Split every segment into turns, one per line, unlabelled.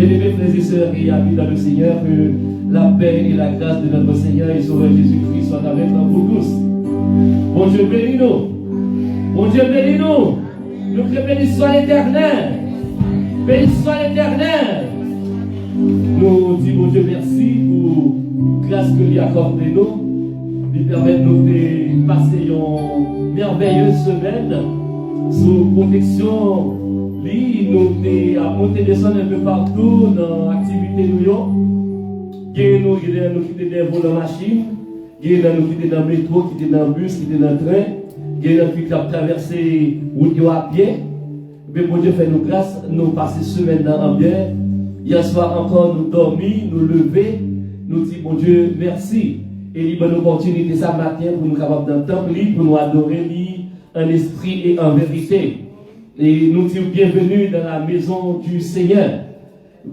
Bien-aimés frères et sœurs et amis dans le Seigneur, que la paix et la grâce de notre Seigneur et Sauveur Jésus-Christ soient avec vous tous. Bon Dieu, bénis-nous. Bon Dieu, bénis-nous. Nous que béni soit l'Éternel. Béni soit l'Éternel. Nous disons, bon Dieu, merci pour la grâce que lui accorde nous. Lui permettre de nous passer une merveilleuse semaine sous protection. Lui, nous avons monté descendre un peu partout dans l'activité nous. Nous qui des vols de machine, nous qui dans le métro, qui dans le bus, qui dans le train, nous qui avons traversé route à pied. Mais bon Dieu fait nous grâce, nous passer semaine en bien. Hier soir encore nous dormir, nous lever, nous dire bon Dieu merci. Et il y a une opportunité ce matin pour nous capables d'entendre, pour nous adorer en esprit et en vérité. Et nous disons bienvenue dans la maison du Seigneur.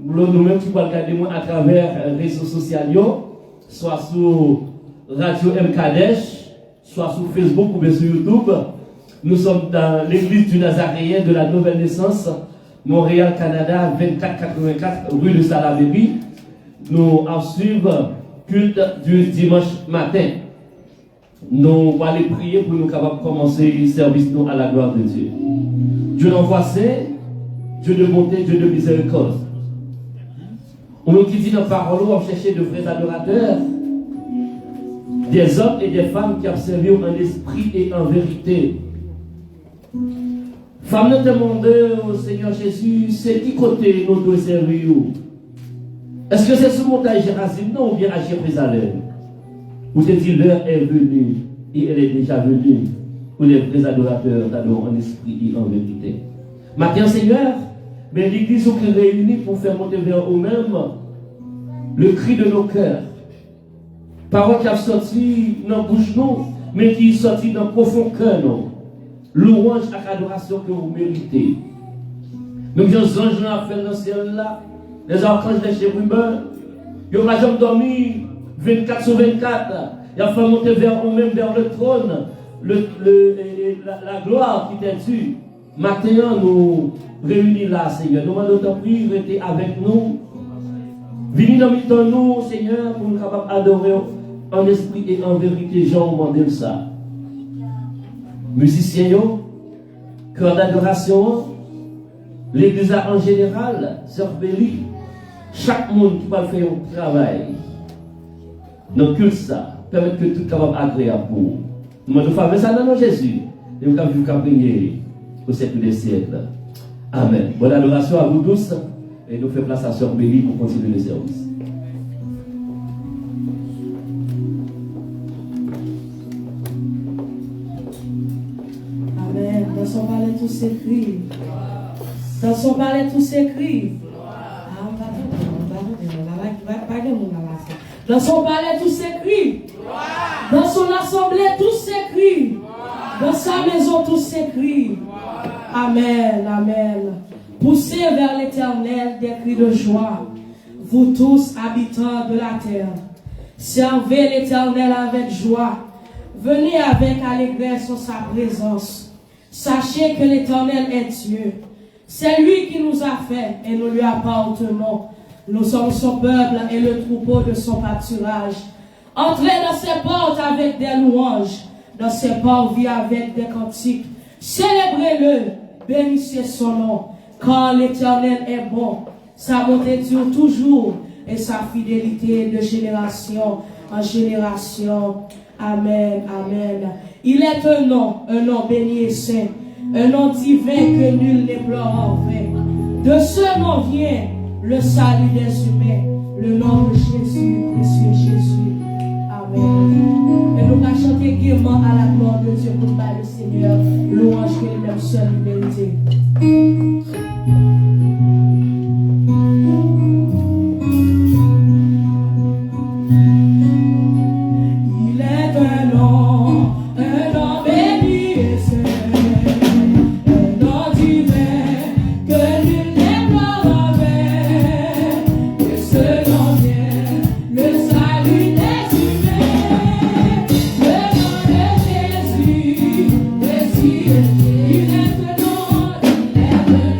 Nous-mêmes, tu peux regarder moi à travers les réseaux sociaux, soit sur Radio M Kadesh, soit sur Facebook ou bien sur YouTube. Nous sommes dans l'église du Nazaréen de la Nouvelle Naissance, Montréal, Canada, 2484 rue de Salaberry. Nous en suivons culte du dimanche matin. Nous allons aller prier pour nous capables de commencer le service nous à la gloire de Dieu. Dieu d'envoi saint, Dieu de bonté, Dieu de miséricorde. On nous dit dans la parole, on cherche de vrais adorateurs, des hommes et des femmes qui ont servi en esprit et en vérité. Femmes nous demandent au Seigneur Jésus, c'est qui côté nous devons servir? Est-ce que c'est sur montagne Gérazim, non, ou bien à Jérusalem? Ou te dit l'heure est venue, et elle est déjà venue, pour les vrais adorateurs d'adore en esprit et en vérité. Matin, Seigneur, mais l'église qui est réunie pour faire monter vers eux-mêmes le cri de nos cœurs. Parole qui a sorti dans la bouche nous, mais qui est sorti dans le profond cœur nous. Louange et adoration que vous méritez. Nous avons des anges à faire dans le ciel là, les archanges des chérubins, ils n'ont pas jamais dormi 24 sur 24. Ils ont fait monter vers eux-mêmes, vers le trône, la gloire qui t'est due. Maintenant, nous réunis là, Seigneur. Nous demandons ton prix, restez avec nous. Venez dans le nous, Seigneur, pour nous capables d'adorer en esprit et en vérité. Jean demande ça. Musiciens, cœur d'adoration, l'église en général, servez-lui. Chaque monde qui va faire un travail. Donc, que ça, permettre que tout capable agréable pour vous. Nous devons faire ça dans nos Jésus. Et nous devons prier au siècle des siècles. Amen. Bonne adoration à vous tous. Et nous faisons place à Sœur Béli pour continuer le service.
Amen. Dans son palais tout s'écrit. Dans son palais tout s'écrit. Dans son palais tout s'écrit. Dans son assemblée tout s'écrit. Dans sa maison tout s'écrit. Amen, amen. Poussez vers l'Éternel des cris de joie, vous tous habitants de la terre. Servez l'Éternel avec joie. Venez avec allégresse en sa présence. Sachez que l'Éternel est Dieu. C'est lui qui nous a fait et nous lui appartenons. Nous sommes son peuple et le troupeau de son pâturage. Entrez dans ses portes avec des louanges, dans ses parvis avec des cantiques. Célébrez-le, bénissez son nom, car l'Éternel est bon. Sa bonté dure toujours et sa fidélité de génération en génération. Amen, amen. Il est un nom béni et saint, un nom divin que nul n'éplore en vain. De ce nom vient le salut des humains, le nom de Jésus, précieux Jésus. Amen. Et nous allons chanter gaiement à la gloire de Dieu pour le Seigneur, louange que lui-même seul mérité. Il est un nom béni et saint, un nom divin que nul n'éplore en vain. De ce nom vient le salut des humains, le nom de Jésus, il est un nom, il est un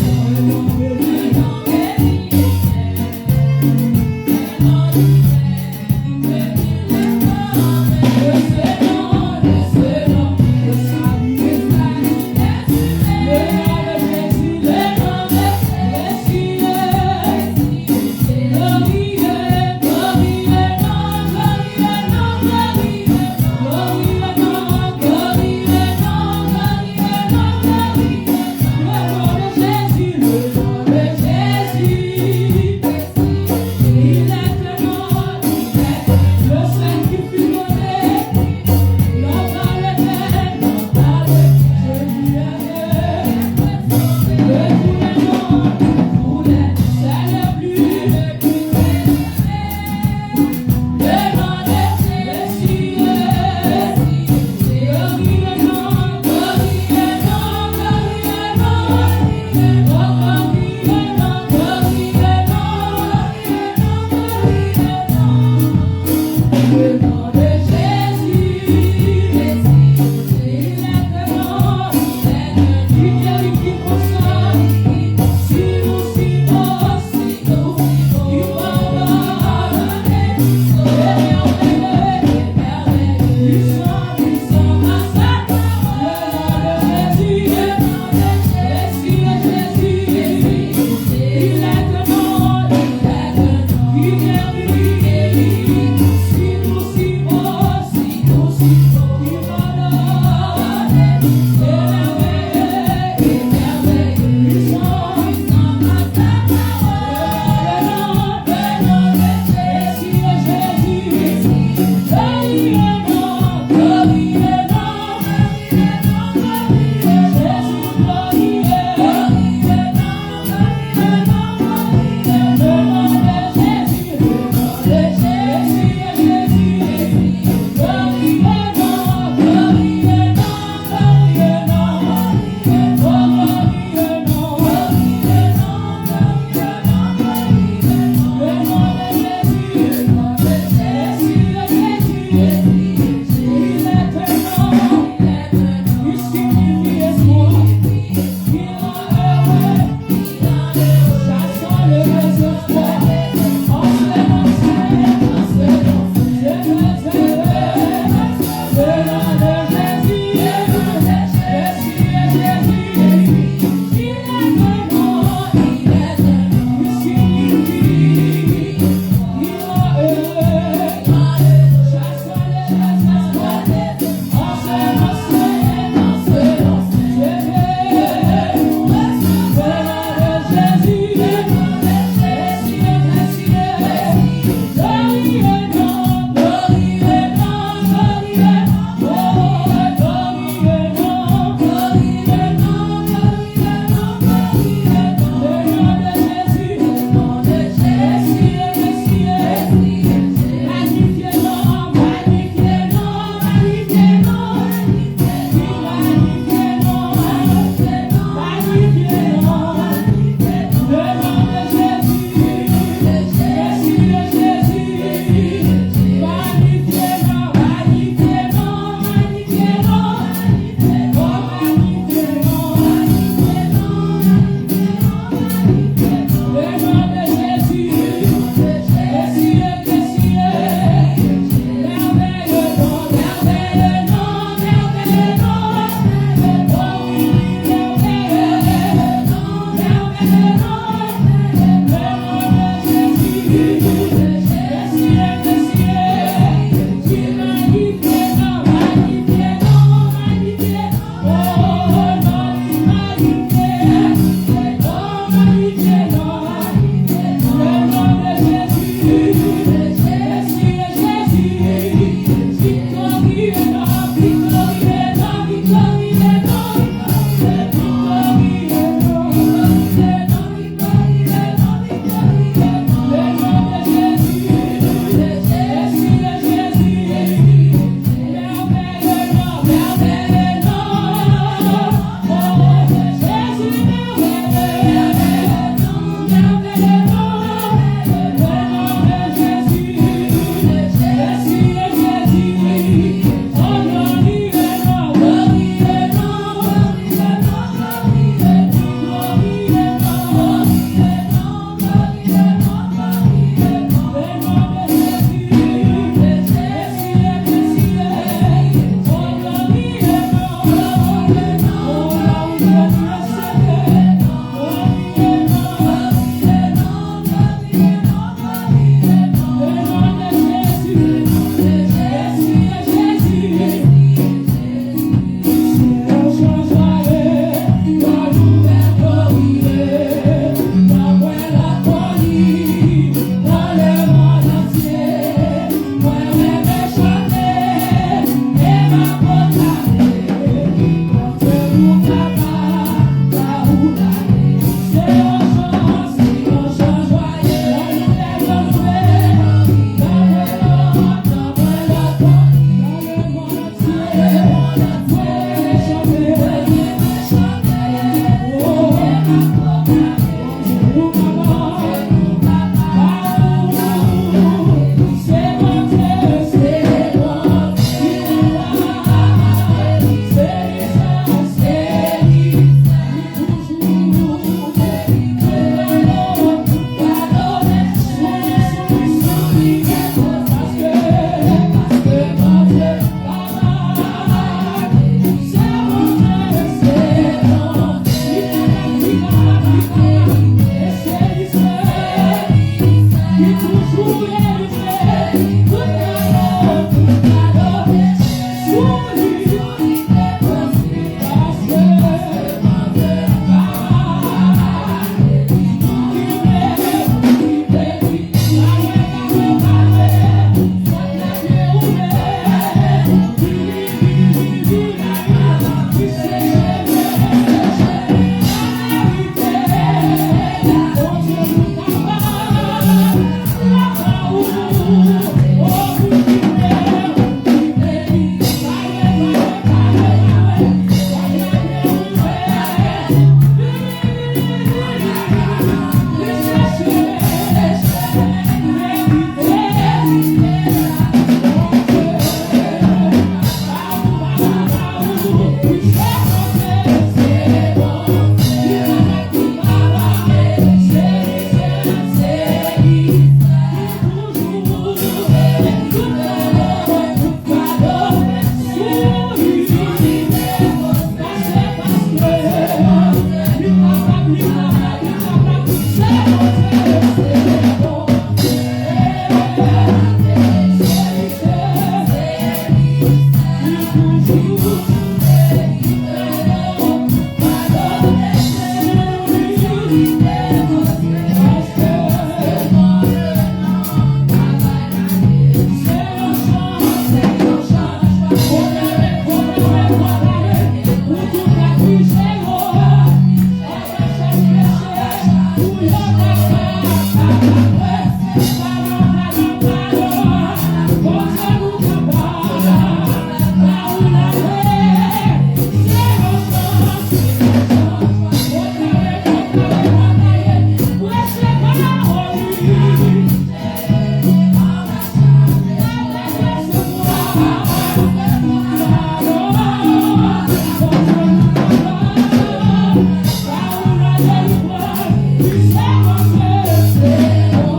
Say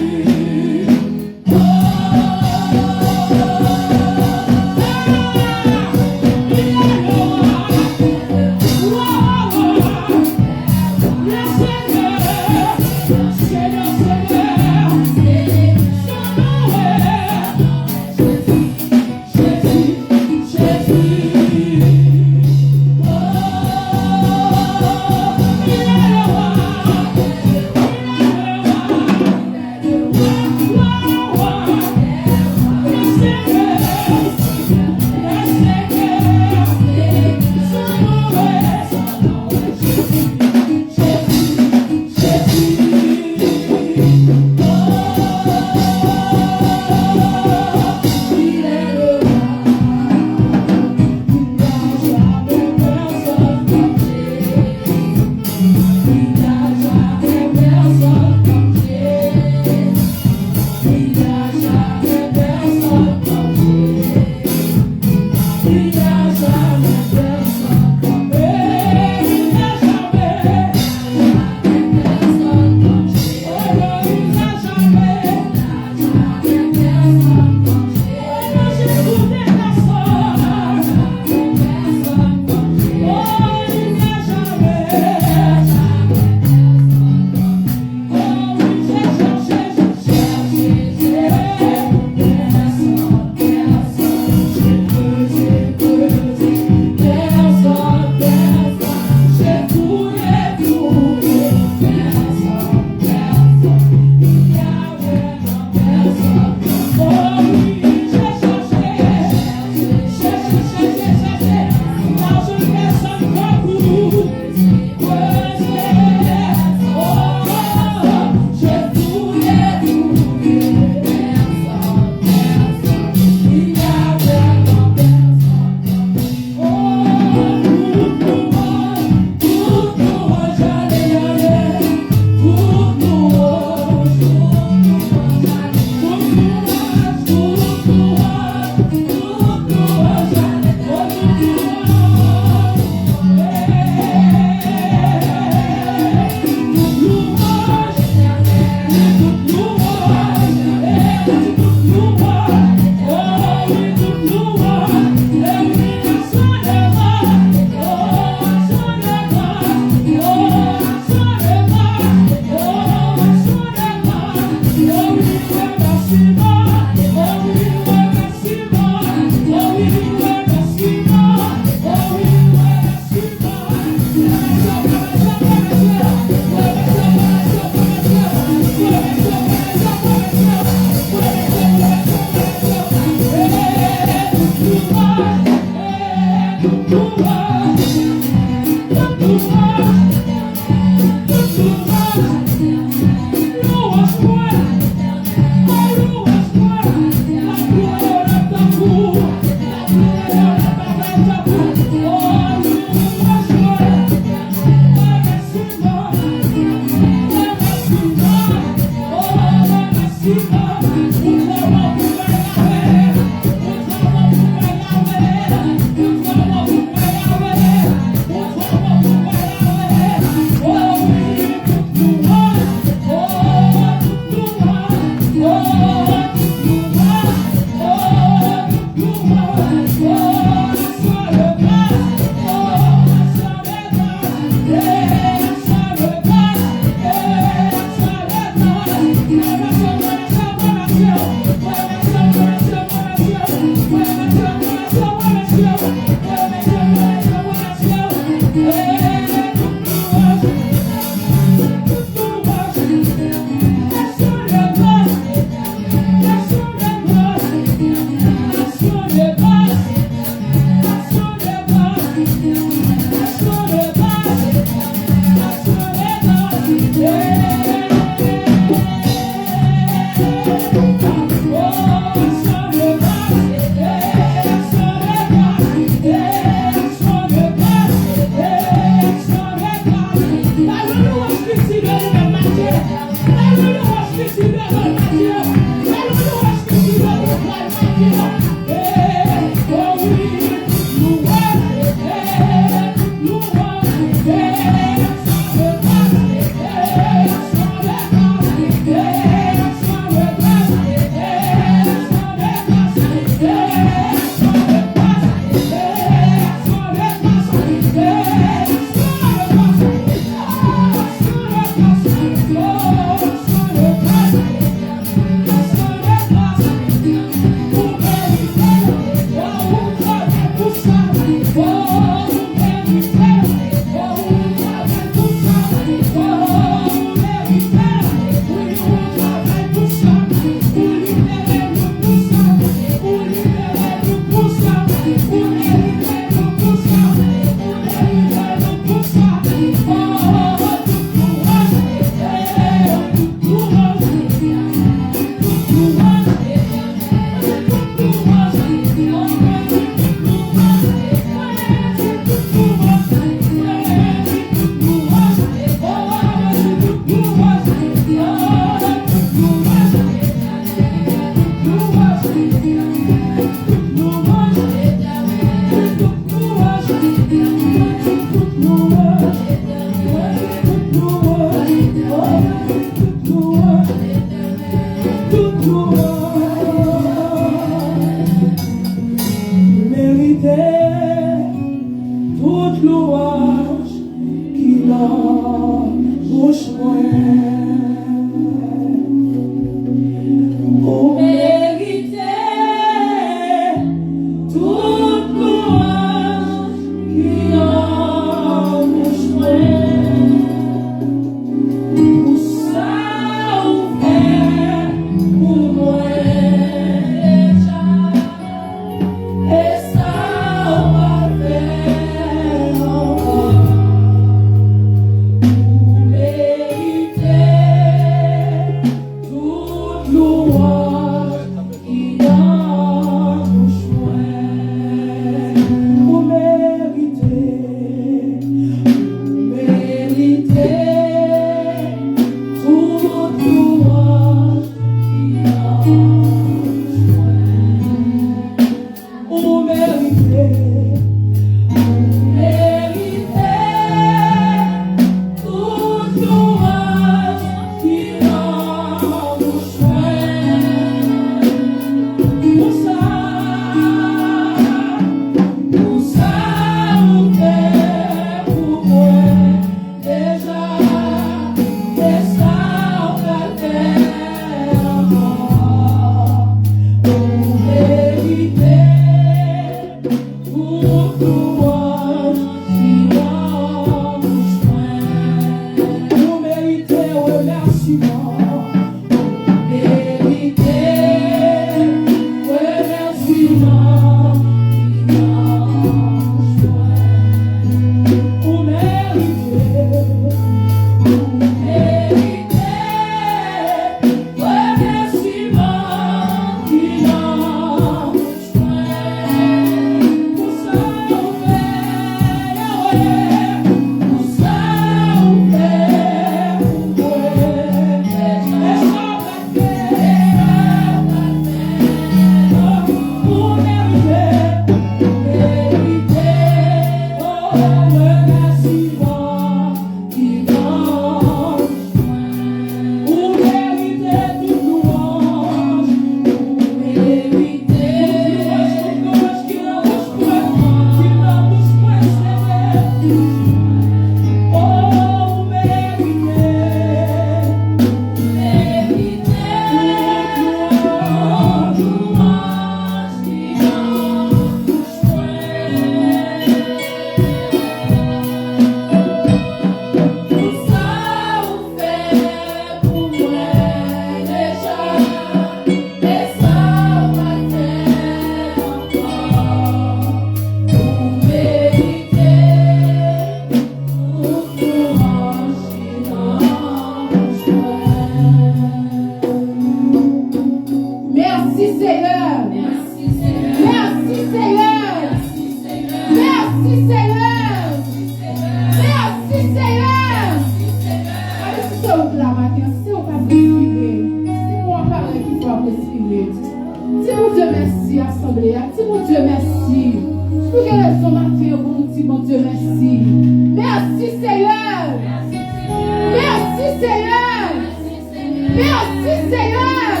Merci Seigneur.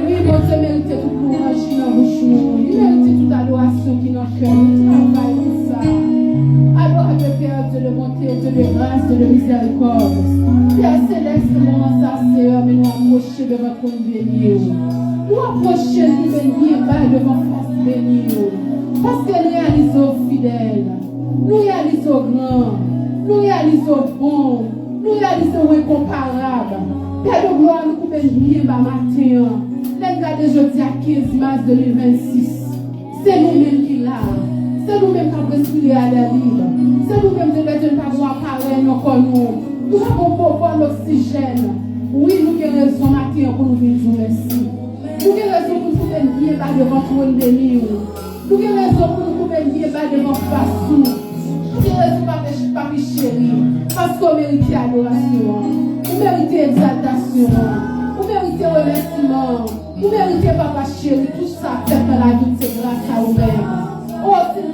Oui, mon Dieu mérite toute louange qui est dans vos jours. Il mérite toute adoration qui est dans le cœur. Il travaille pour ça. Alors, le Père, Dieu de bonté, Dieu de grâce, Dieu de miséricorde. Père céleste, mon ça, Seigneur, mais nous approcher devant ton béni. Nous approcher, nous bénir, devant face béni. Parce que nous réalisons fidèles, nous réalisons grands, nous réalisons bons, nous réalisons incomparables. Père de gloire, nous pouvons bénir matin. Regardez jeudi à 15 mars 2026. C'est nous-mêmes qui l'avons. C'est nous-mêmes qui avons respiré à la libre. C'est nous-mêmes qui avons pas appareil encore nous. Nous avons pouvoir l'oxygène. Oui, nous avons raison matin pour nous dire merci. Nous avons raison pour nous bénir devant ton béni. Nous avons raison pour nous bénir devant face. Nous avons raison pour nous chérie. Parce qu'on mérite adoration. Vous méritez exaltation. Vous méritez remerciement. Vous méritez papa chéri. Tout ça fait dans la vie, c'est grâce à vous-même. Oh, si nous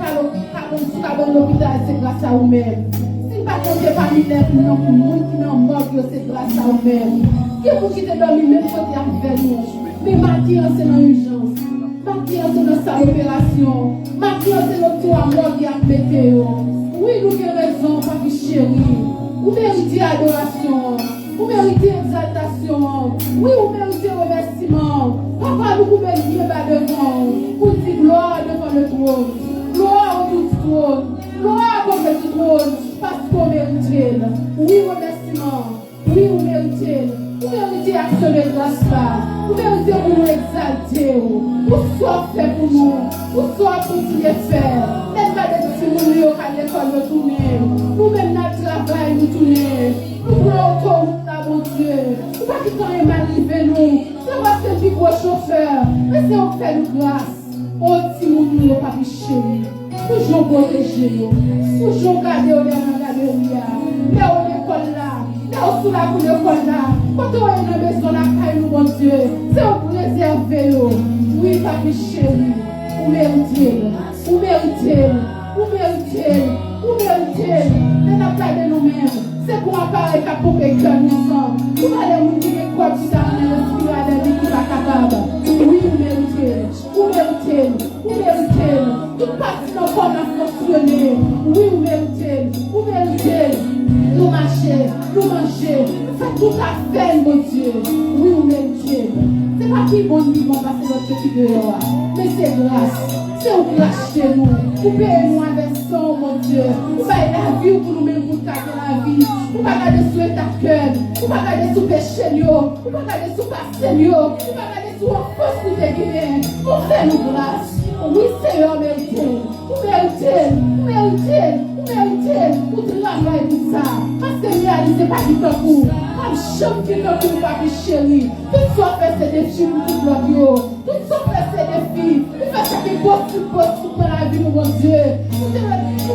pas dans l'hôpital, c'est grâce à vous-même. Si nous pas compter parmi les gens pour nous qui n'ont mort, c'est grâce à vous-même. Qui vous qui te donne même côté avec nous. Mais maintenant, c'est dans l'urgence. Maintenant, c'est dans sa opération. Maintenant, c'est notre tour à mort qui a météo. Oui, nous avons raison, papa chéri. Vous méritez adoration. Vous méritez exaltation. Oui, vous méritez remerciement. Papa, nous pouvons dire devant. Vous dites gloire devant le trône. Gloire au tout trône. Gloire au tout trône. Parce qu'on mérite. Oui, remerciement. Oui, vous méritez. Vous méritez action de grâce là. Vous méritez pour nous exalter. Vous soyez fait pour nous. Vous soyez pour nous faire. Même pas de si nous nous à l'école retourner. Nous-mêmes, notre travail, nous tourner. Nous voulons autoroute là, mon Dieu. Nous pas quitter un mal arrivé, nous. C'est pas ce petit gros chauffeur. Mais c'est on fait nous grâce. Oh, si nous pas chéri. Toujours protéger nous. Toujours garder au galerie. Là, on école là. Là, on sous la cour d'école là. Quand on est dans la maison, la caille, mon Dieu. C'est on préserver nous. Oui, papi chéri. Vous méritez. Vous méritez. Vous méritez. Vous méritez. Mais n'a pas de nous-mêmes. C'est pour un pareil qui a pour quelqu'un ensemble. Vous allez vous dire quoi tout ça dans l'esprit à la vie qui va capable. Oui, vous méritez. Vous méritez. Vous méritez. Toute partie de notre corps a fonctionné. Oui, vous méritez. Vous méritez. Nous marcher. Nous manger. Faites toute la peine, mon Dieu. Oui, vous méritez. C'est pas qui bon vivant parce que notre petit dehors. Mais c'est grâce. C'est au grâce chez nous. Vous payez nous avec son, mon Dieu. Vous payez la vie pour nous-mêmes pour taper la vie. Vous ne pouvez pas regarder sur l'état de cœur. Vous ne pouvez pas regarder sur le péché. Vous ne pouvez pas regarder sur le passé. Vous ne pouvez pas regarder sur la force pour te guérir. Vous faites nous grâce. Oui, Seigneur, méritez. Vous méritez. Vous méritez. Vous méritez. Vous travaillez pour ça. Parce que réalisez pas du temps pour. Comme chaque qui ne peut pas de chérie. Tout soit fait, c'est des filles pour l'audio. Tout soit fait, c'est des filles. Vous faites ça qui bosse dans la vie, mon Dieu. Vous ne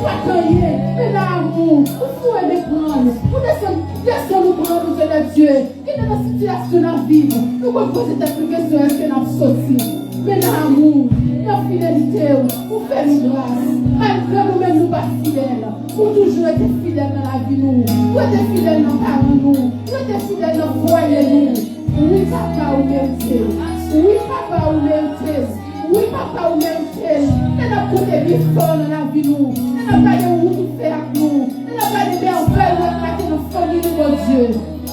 pas gagner. Mais l'amour. Vous pouvez me prendre. Vous laissez nous prendre, nous de Dieu. Qui est dans la situation à vivre. Nous pouvons poser cette question, est-ce que nous sorti. Mais l'amour, la fidélité, vous faites une grâce. Malgré nous-mêmes, nous pas fidèles. Vous toujours été fidèles dans la vie, nous. Vous êtes fidèles dans la parole, nous. Vous êtes fidèles dans le foyer, nous. Oui, papa, vous méritez. Oui, papa, vous méritez. Oui, papa, vous méritez. Et nous pouvons vivre fort dans la vie, nous. Et nous pas de route faire avec nous. Et nous pas de merveilles où éclater nos familles, mon Dieu.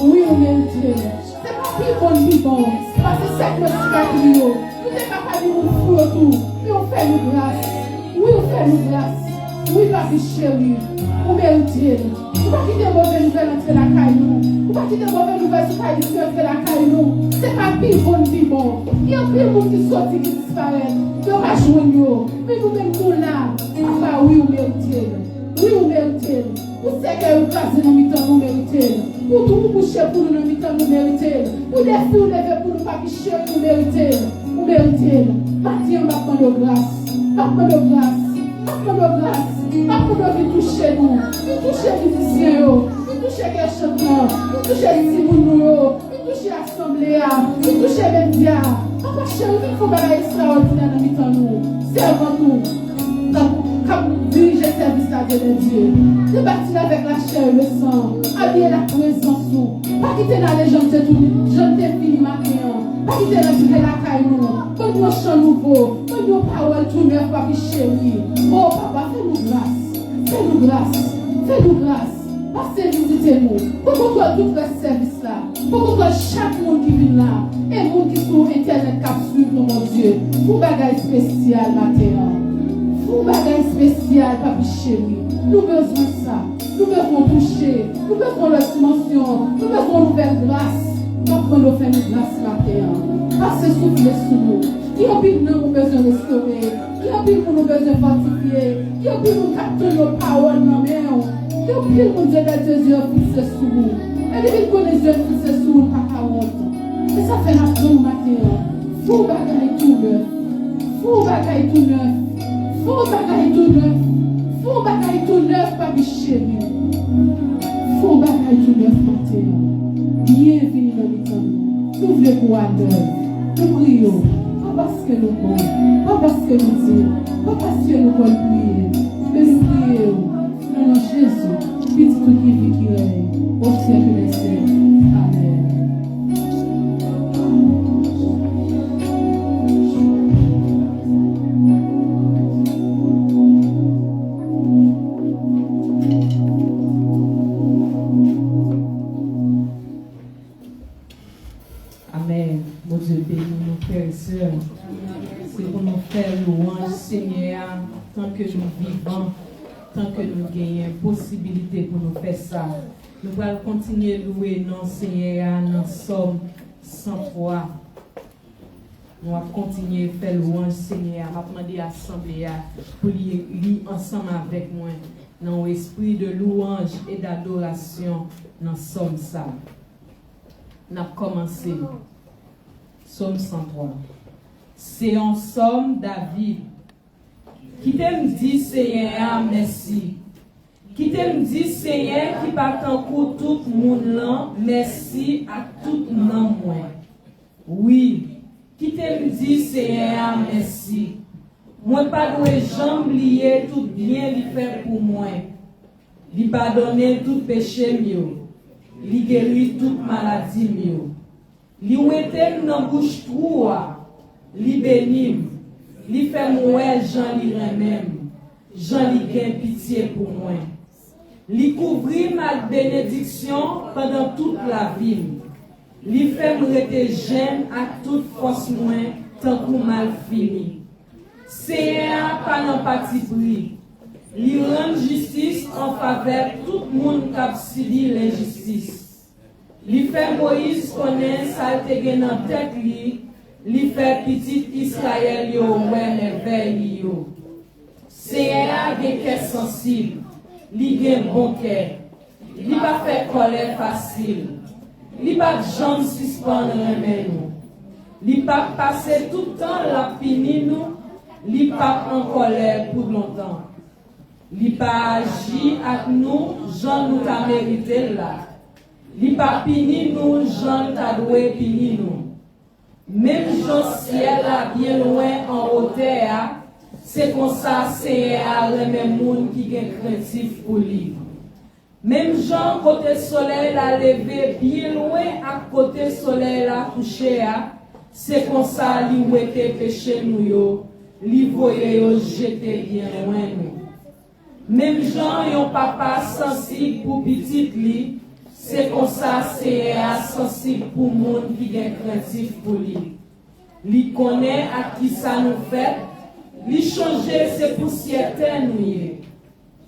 Oui, vous méritez. C'est pas plus bon vivant. Parce que c'est notre cicatrice. Nous ne sommes pas capable de nous fouiller tout. Mais on fait nous grâce. Oui, on fait nous grâce. Oui, papi chéri. Vous méritez. Vous ne pouvez pas quitter mauvaise nouvelle entre la caille nous. Vous ne pouvez pas quitter mauvaise nouvelle sur la caille entre la caille nous. C'est pas plus bon vivant. Il y a plus de monde qui sortent qui disparaît. Nous ne pas jouer nous. Mais nous-mêmes nous là. Papa, oui, vous méritez. Oui, vous méritez. Vous savez que vous casez dans mi-temps, vous méritez. Pour tout vous coucher pour nous dans mi-temps, vous méritez. Pour les filles, vous levez pour nous papi chéri, vous méritez. Vous méritez. Partir, on va prendre de grâce. Pas prendre de grâce. Pas prendre de grâce. Pas prendre de toucher nous. Vous touchez les musiciens, vous touchez les chanteurs, vous touchez les simounou, vous touchez l'assemblée, vous touchez les médias. Papa chéri, il faut faire extraordinaire dans mi-temps nous. Servons nous. comme diriger le service là de Dieu. De bâtir avec la chair et le sang, habiller la présence. Pas quitter dans les jambes de tout, je t'ai fini matin. Pas quitter dans la caille, pas de chant nouveau, pas de parole tout neuf, papi chéri. Oh papa, fais-nous grâce, fais-nous grâce, fais-nous grâce. Passez visitez-nous, pour qu'on soit tout le service là, pour qu'on soit chaque monde qui vient là, et le monde qui sont internet qui suivent mon Dieu. Pour bagaille spécial matin. Pour bagaille spécial, papi chéri. Nous besoin de ça. Nous devons toucher, nous devons la dimension, nous devons nouvelle grâce. Nous devons faire une grâce matin. Passez souffler sous nous. Qui a plus de nous besoin de restaurer? Qui a plus de nous besoin de fortifier? Qui a plus de nous capter nos paroles dans les mains? Qui a plus de nous Dieu des yeux fixés sous nous? Et depuis qu'on les yeux fixés sous nous, pas honte. Et ça fait la tombe matin. Faut bagaille tout neuf. Faut bagaille tout neuf. Faut bagaille tout neuf. Faut bagaille tout neuf, papi chéri. Faut bagaille tout neuf, matin. Bienvenue dans les temps. Nous voulons pour Adam. Nous prions. Pas parce que nous sommes, pas parce que nous disons, pas parce que nous voulons prier. Mais nous prions. Dans Jésus, petit tout qui vit qui règne. Au siècle des siècles. Amen.
Amen. Mon Dieu béni nos frères et sœurs. C'est pour nous faire louange, Seigneur, tant que nous vivons, tant que nous gagnons possibilité pour nous faire ça. Nous allons continuer à louer non Seigneur, nous sommes 103. Nous allons continuer à faire louange, Seigneur. Je vais demander à l'Assemblée pour lire ensemble avec moi dans l'esprit de louange et d'adoration. Nous sommes ça. Nous avons commencé. Psaume 103. C'est en somme David qui t'aime dit Seigneur merci. Qui t'aime dit Seigneur qui part en cours tout le monde là merci à tout le monde. Oui. Qui t'aime dit Seigneur merci. Moi pas doué jambe lié tout bien lui faire pour moi. Lui pardonner tout péché mieux. Lui guérir toute maladie mieux. Li ouete nan bouche troua, li bénim, li fait mouer Jean li remem, Jean li gen pitié pour moi. Li couvri ma bénédiction pendant toute la vie. Li fait me rete jeune à toute force moins tant qu'on mal fini. Seigneur pas nan parti pris. Li rend justice en faveur tout le monde qui subit l'injustice. Li fait Moïse connaît ça te gen en tête li fait petit Israël yo ouais merveille yo. Seigneur gen cœur sensible, li gen bon cœur. Li pas fait colère facile. Li pas jambe suspendre remè nous. Li pas passer tout le temps la pini nous, li pas en colère pour longtemps. Li pas agir avec nous, Jean nous t'a mérité là. Li pas pini nous, Jean t'a doué pini nous. Même Jean ciel là bien loin en hauteur, c'est comme ça c'est à remet monde qui est craintif pour lui. Même Jean côté soleil la levé bien loin à côté soleil la couché, c'est comme ça li ouete péché nous yo, li voye yo jeter bien loin nous. Même Jean yon papa sensible pour petit li. C'est comme ça, c'est sensible pour le monde qui est craintif pour lui. Lui connaît à qui ça nous fait. Lui changer ses poussières tenues.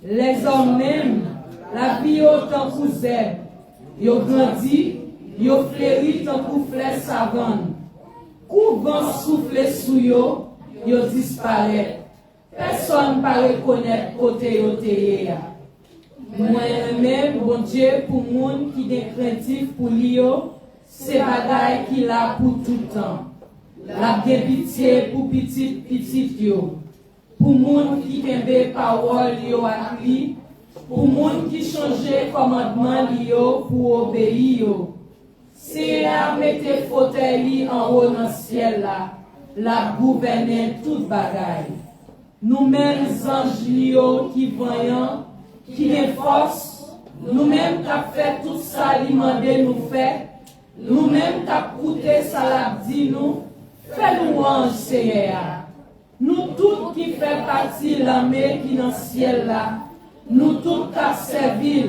Les hommes même, la vie autant que zèbre. Ils grandit, ils fleuri tant que fleur savane. Couvent souffle sous yo, ils disparaissent. Personne ne peut reconnaître côté yo teye. Moi-même, bon Dieu, pour le monde qui est craintif pour lui, c'est bagaille qu'il a pour tout le temps. La pitié pour petit yo. Pour le monde qui aime parole yo à lui, pour le monde qui change commandement yo pour obéir yo. C'est à mettre fauteuil en haut dans le ciel là, la gouverner toute bagaille. nous-mêmes anges qui voyons, qui ont force, nous-mêmes qui avons fait tout ça, demandé nous faire, nous-mêmes qui avons coûté ça, l'a dit nous, fais-nous ange, Seigneur. Nous tous qui faisons partie de l'armée qui est dans le ciel là, nous tous qui avons servi,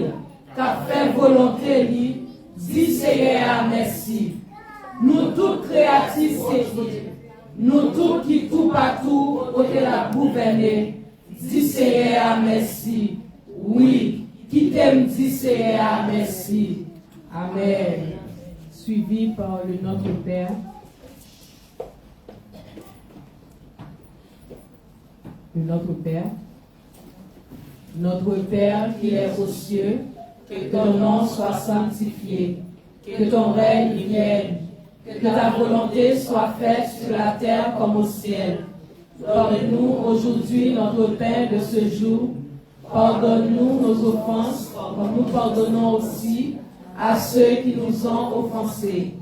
qui avons fait volonté, dis Seigneur merci. Nous tous créatifs, nous tous qui tout partout, côté la gouverner, dis Seigneur merci. Oui, qui t'aime, dis Seigneur merci. Amen. Suivi par le Notre Père. Le Notre Père. Notre Père qui est aux cieux, que ton nom soit sanctifié, que ton règne vienne, que ta volonté soit faite sur la terre comme au ciel. Donne-nous aujourd'hui notre pain de ce jour. Pardonne-nous nos offenses, comme nous pardonnons aussi à ceux qui nous ont offensés.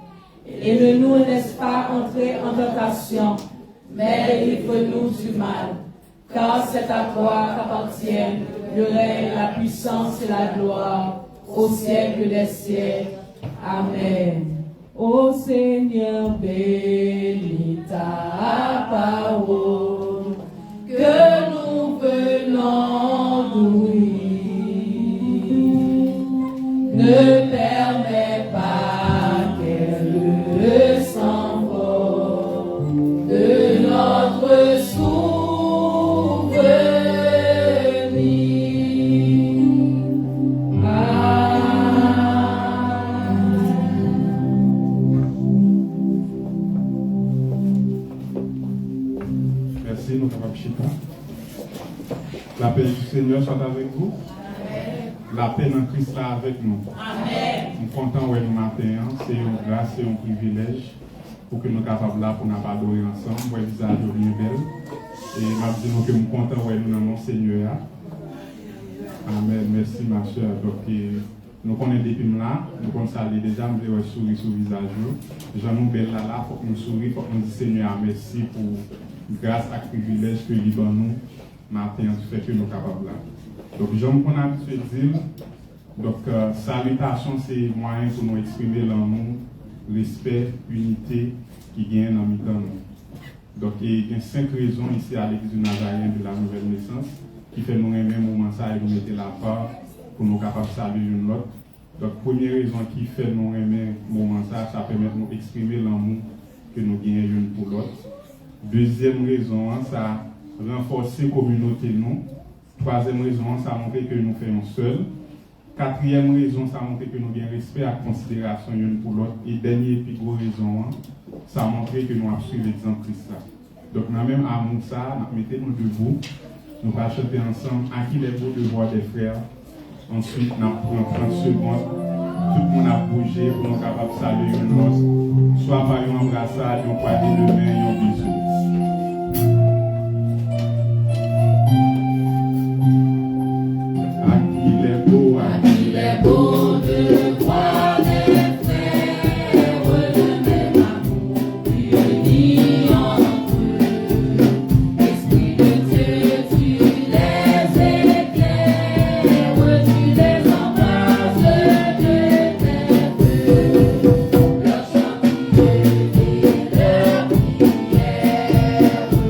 Et ne nous laisse pas entrer en tentation, mais délivre-nous du mal. Car c'est à toi qu'appartiennent le règne, la puissance et la gloire, au siècle des siècles. Amen. Ô Seigneur, bénis ta parole, que nous venons d'ouïr. Ne permets pas qu'elle s'envole de notre souvenir.
Nous sommes chita. La paix du Seigneur soit avec vous.
Amen.
La paix dans Christ là avec nous.
Amen.
Nous sommes contents de nous matin. C'est une grâce, c'est un privilège pour que nous soyons capables là pour nous adorer ensemble. Le visage est bien belle. Et je dis que nous sommes contents de nous dans mon Seigneur. Amen. Merci ma soeur. Donc, nous connaissons depuis là, nous connaissons ça déjà, nous devons sourire sur le visage. Jean nous belle là, il faut que nous sourions, il faut que nous disions Seigneur merci pour grâce à privilège que Liban nous matin fait que nous sommes capables là. Donc, j'aime qu'on a habitué de dire, donc, salutation, c'est moyen pour nous exprimer l'amour, respect, unité qui gagne dans nous. Donc, il y a 5 raisons ici à l'église du Nazarien de la nouvelle naissance qui fait nous aimer le moment ça et nous mettre la part pour nous capables de saluer une autre. Donc, première raison qui fait nous aimer le moment ça permet de nous exprimer l'amour que nous gagnons l'une pour l'autre. Deuxième raison, ça renforce la communauté nous. Troisième raison, ça montre que nous faisons seuls. Quatrième raison, ça montre que nous avons respect et considération l'une pour l'autre. Et dernière et plus grosse raison, ça montre que nous avons suivi l'exemple Christ. Donc, nous même amour ça, nous mettons-nous debout. Nous allons chanter ensemble à qui les beaux devoirs des frères. Ensuite, nous prenons 30 secondes. Tout le monde a bougé pour nous capables de saluer une autre. Soit par un embrassage, un poignet de main, un bisou. À qui les beaux de voir des frères, le même amour, unis entre eux. Esprit de Dieu, tu les éclaires, tu les embrasses de tes feux. Leur chant et leur prière,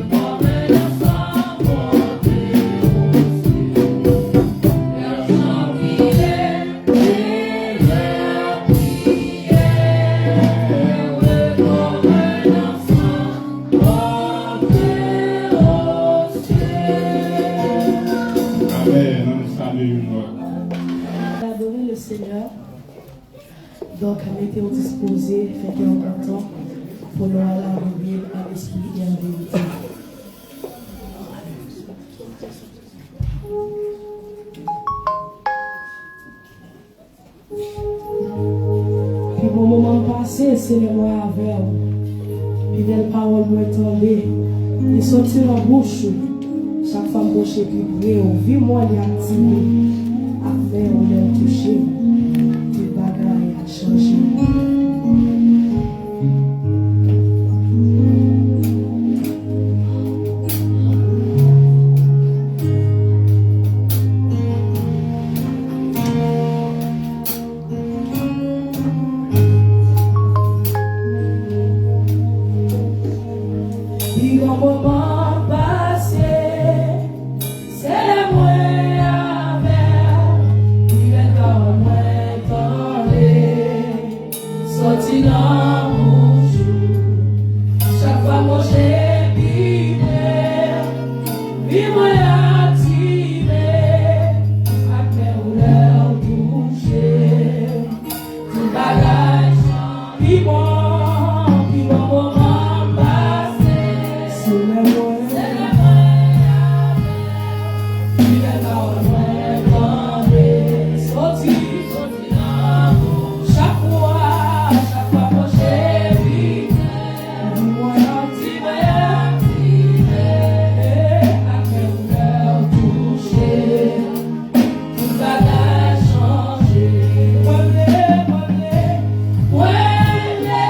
comme l'ensemble de
Adorer le Seigneur. Donc, mettez-vous disposés, faites-le en content pour nous aller à l'esprit et en vérité. Puis, bon moment passé, Seigneur, moi avec vous. Puis, belle parole, moi tombée. Et sortir en bouche. Chaque femme bouche qui brille, vis-moi les activer. Après, on est touché. Des bagailles à changer. sorti dans mon jour. Chaque fois que j'ai vivre, vivre activé, après où l'heure toucher, tout bagage, vivre, moment passé, c'est le
When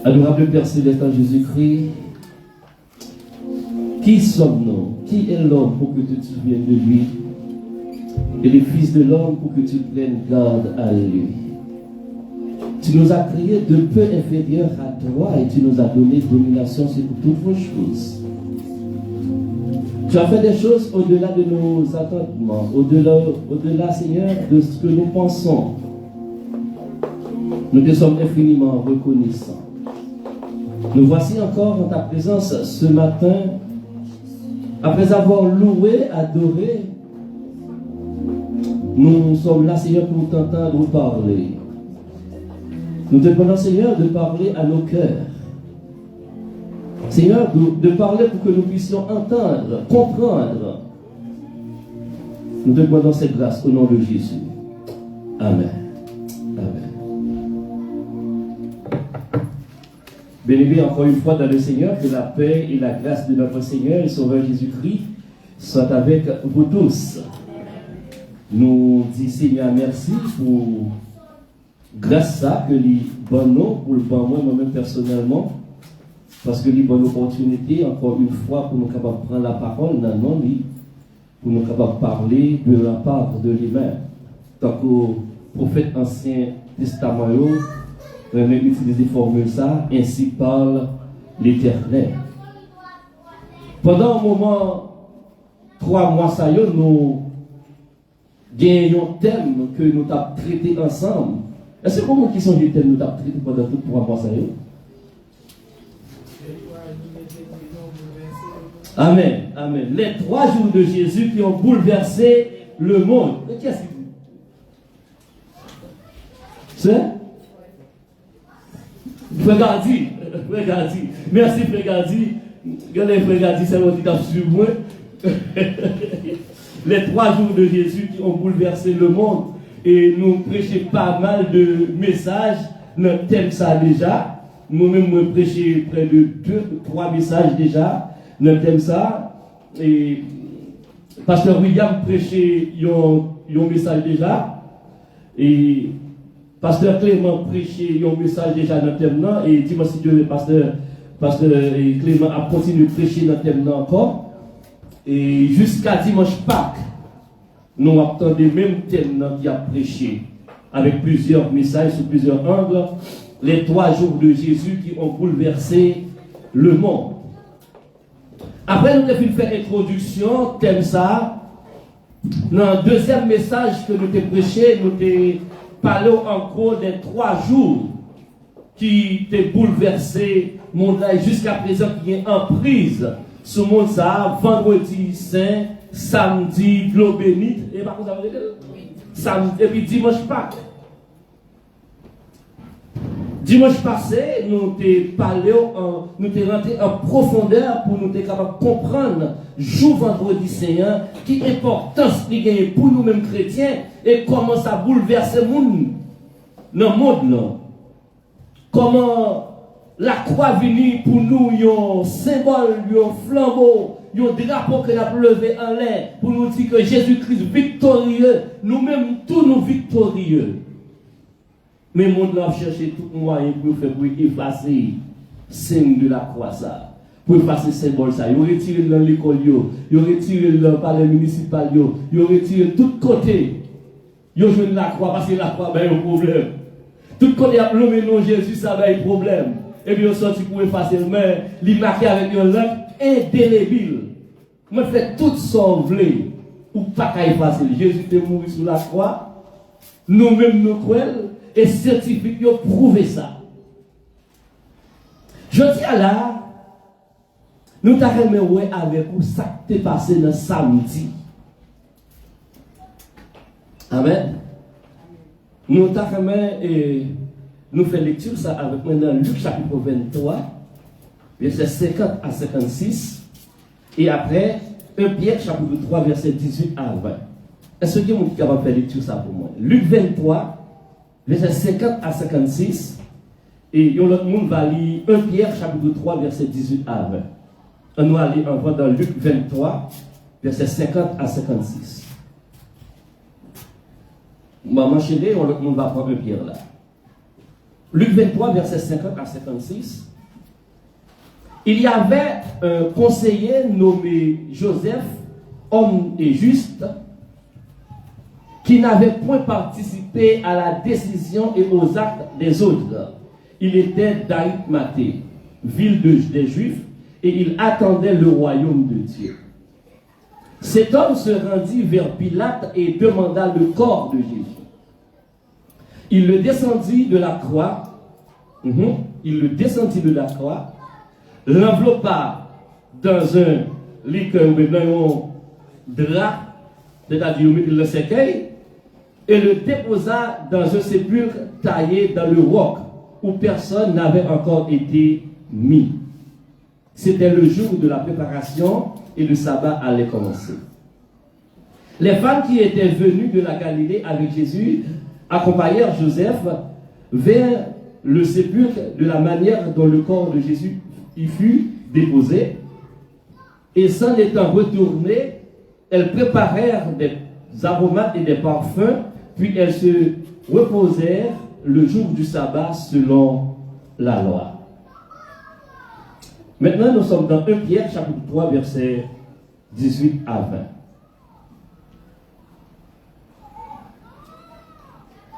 Adorable Père Céleste en Jésus-Christ, qui sommes-nous? Qui est l'homme pour que tu te souviennes de lui? Et le Fils de l'homme pour que tu prennes garde à lui? Tu nous as créés de peu inférieurs à toi et tu nous as donné domination sur toutes vos choses. Tu as fait des choses au-delà de nos attendements, au-delà, Seigneur, de ce que nous pensons. Nous te sommes infiniment reconnaissants. Nous voici encore en ta présence ce matin, après avoir loué, adoré. Nous sommes là, Seigneur, pour t'entendre parler. Nous te demandons, Seigneur, de parler à nos cœurs. Seigneur, de parler pour que nous puissions entendre, comprendre. Nous te demandons cette grâce au nom de Jésus. Amen. Amen. Béni encore une fois dans le Seigneur, que la paix et la grâce de notre Seigneur et Sauveur Jésus-Christ soient avec vous tous. Nous disons Seigneur merci pour grâce à ça que les bon nom pour le bon moi-même personnellement, parce que les bonnes opportunités, encore une fois, pour nous capables de prendre la parole dans le nom, pour nous capables de parler de la part de lui-même. Tant que prophète ancien testament, même utiliser formule ça, ainsi parle l'Éternel. Pendant un moment, 3 mois, ça y est, nous gagnons un thème que nous avons traité ensemble. Est-ce que comment qui sont les thèmes que nous avons traité pendant tous 3 mois, ça y est? Amen, amen. Les 3 jours de Jésus qui ont bouleversé le monde. Qu'est-ce que c'est? Frégardi. Merci Frégardi. Regardez Frégardi, c'est l'autre qui a sur moi. Les 3 jours de Jésus qui ont bouleversé le monde. Et nous prêchons pas mal de messages. Notre thème ça déjà. Moi-même, je prêché près de 2-3 messages déjà. Notre thème ça. Et Pasteur William prêchait un message déjà. Et Pasteur Clément prêchait un message déjà dans le thème là. Et dimanche si Dieu, Pasteur Clément a continué de prêcher dans le thème là encore. Et jusqu'à dimanche Pâques, nous attendons le même thème qui a prêché. Avec plusieurs messages sur plusieurs angles. Les 3 jours de Jésus qui ont bouleversé le monde. Après, nous avons fait introduction, thème ça. Dans le deuxième message que nous avons prêché, nous avons parlé encore des 3 jours qui ont bouleversé le monde jusqu'à présent, qui est en prise. Ce monde ça, vendredi saint, samedi, l'eau bénite, et par contre, samedi, et puis dimanche Pâques. Dimanche passé, nous avons rentré en profondeur pour nous être capables de comprendre jour vendredi Seigneur, qui importance il gagne pour nous-mêmes chrétiens et comment ça bouleverse le monde dans le monde là. Comment la croix venue pour nous un symbole, un flambeau, un drapeau que nous avons levé en l'air pour nous dire que Jésus-Christ victorieux, nous-mêmes tous nous victorieux. Mais le monde a cherché tout moyen pour effacer le signe de la croix, ça. Pour effacer le symbole, ça. Ils ont retiré dans l'école, ils ont retiré dans le palais municipal, ils ont retiré de tous côtés. Ils ont joué la croix parce que la croix a un problème. Tout côté a le nom Jésus, ça a un problème. Et puis ils ont sorti pour effacer, mais ils marqué avec une lampe indélébile. Moi, je fais tout ça ou pas qu'à effacer. Jésus est mort sur la croix. Nous-mêmes nous croyons. Et scientifiques ont prouvé ça. Je dis à là, nous t'avons avec vous ça qui est passé le samedi. Amen. Nous t'avons nous faisons lecture ça avec moi dans Luc chapitre 23, verset 50 à 56. Et après, 1 Pierre chapitre 3, verset 18 à 20. Est-ce que vous êtes capable de faire lecture ça pour moi? Luc 23, verset 50 à 56, et l'autre monde va lire 1 Pierre chapitre 3, verset 18 à 20. On va aller en dans Luc 23, verset 50 à 56. Maman chérie, l'autre monde va prendre 1 Pierre là. Luc 23, verset 50 à 56. Il y avait un conseiller nommé Joseph, homme et juste, qui n'avait point participé à la décision et aux actes des autres. Il était d'Arimathée, ville des Juifs, et il attendait le royaume de Dieu. Cet homme se rendit vers Pilate et demanda le corps de Jésus. Il le descendit de la croix, l'enveloppa dans un liqueur ou dans un drap, c'est-à-dire le cercueil, et le déposa dans un sépulcre taillé dans le roc où personne n'avait encore été mis. C'était le jour de la préparation et le sabbat allait commencer. Les femmes qui étaient venues de la Galilée avec Jésus accompagnèrent Joseph vers le sépulcre de la manière dont le corps de Jésus y fut déposé, et s'en étant retournées, elles préparèrent des aromates et des parfums, puis elles se reposèrent le jour du sabbat selon la loi. Maintenant, nous sommes dans 1 Pierre, chapitre 3, versets 18 à 20.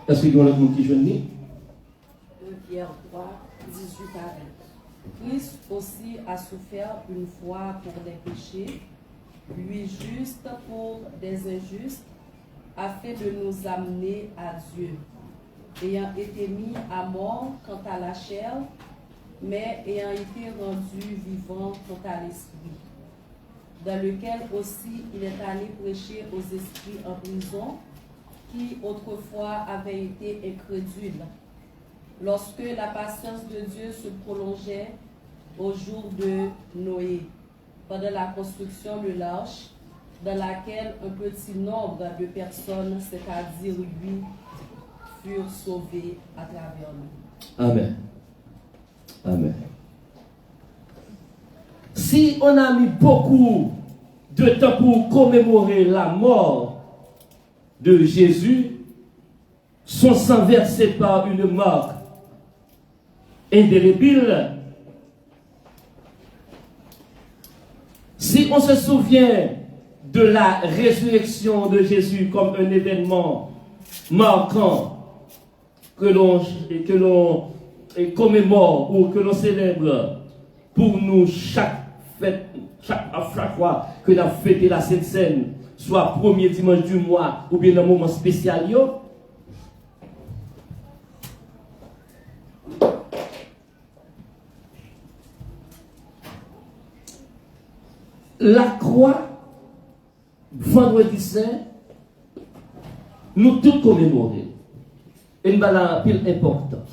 Est-ce qu'il y a un autre qui joue?
1 Pierre 3, 18 à 20. Christ aussi a souffert une fois pour des péchés, lui juste pour des injustes, afin de nous amener à Dieu, ayant été mis à mort quant à la chair, mais ayant été rendu vivant quant à l'esprit, dans lequel aussi il est allé prêcher aux esprits en prison, qui autrefois avaient été incrédules, lorsque la patience de Dieu se prolongeait au jour de Noé, pendant la construction de l'arche, dans laquelle un petit nombre de personnes, c'est-à-dire lui, furent sauvées à travers nous.
Amen. Amen. Si on a mis beaucoup de temps pour commémorer la mort de Jésus, son sang versé par une marque indélébile, si on se souvient de la résurrection de Jésus comme un événement marquant que l'on commémore ou que l'on célèbre pour nous chaque fois que la fête de la Sainte Seine, soit premier dimanche du mois ou bien un moment spécial. La croix, vendredi saint, nous tous commémorer. Et nous avons pile importance.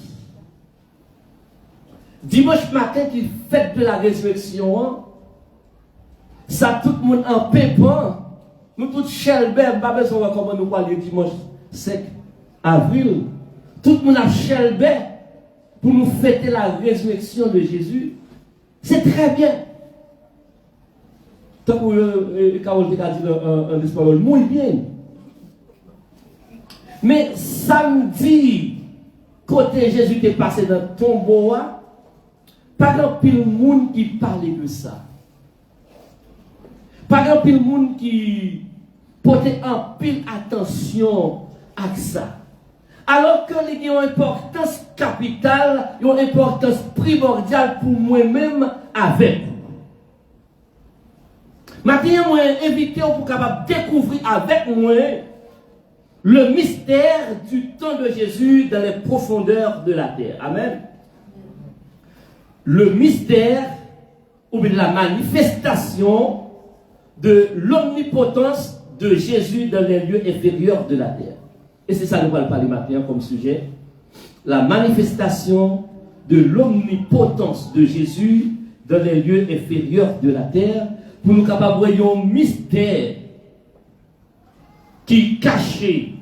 Dimanche matin, qui fête de la résurrection, ça tout le monde en pépin. Nous tous chelbert, pas besoin de comment nous parler dimanche 5 avril. Tout le monde a chelbert pour nous fêter la résurrection de Jésus. C'est très bien. Tant que Carole a dit un espagnol, muy bien. Mais samedi, côté Jésus est passé dans le tombeau, pas grand pile monde qui parlait de ça. Pas grand pile monde qui portait en pile attention à ça. Alors que les ont une importance capitale, ils ont une importance primordiale pour moi-même avec. Maintenant, moi invité pour capable découvrir avec moi le mystère du temps de Jésus dans les profondeurs de la terre. Amen. Le mystère ou bien la manifestation de l'omnipotence de Jésus dans les lieux inférieurs de la terre. Et c'est ça que nous allons parler maintenant comme sujet. La manifestation de l'omnipotence de Jésus dans les lieux inférieurs de la terre, pour nous capables de voir un mystère qui est caché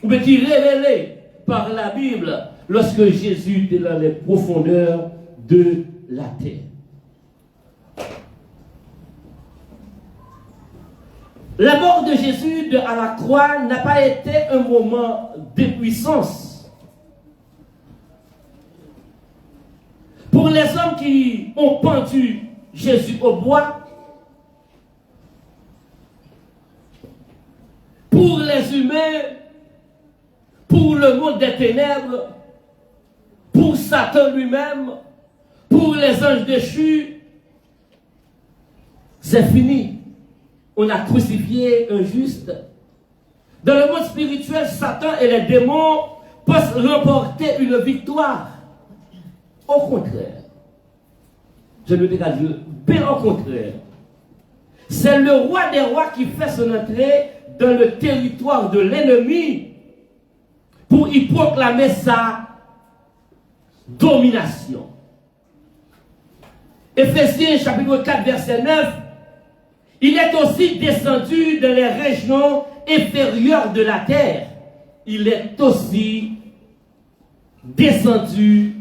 ou bien qui est révélé par la Bible lorsque Jésus était dans les profondeurs de la terre. La mort de Jésus à la croix n'a pas été un moment de puissance. Pour les hommes qui ont pendu Jésus au bois, pour les humains, pour le monde des ténèbres, pour Satan lui-même, pour les anges déchus, c'est fini. On a crucifié un juste. Dans le monde spirituel, Satan et les démons peuvent remporter une victoire. Au contraire, je ne dis pas Dieu, bien au contraire. C'est le roi des rois qui fait son entrée dans le territoire de l'ennemi pour y proclamer sa domination. Éphésiens chapitre 4 verset 9, il est aussi descendu dans les régions inférieures de la terre. Il est aussi descendu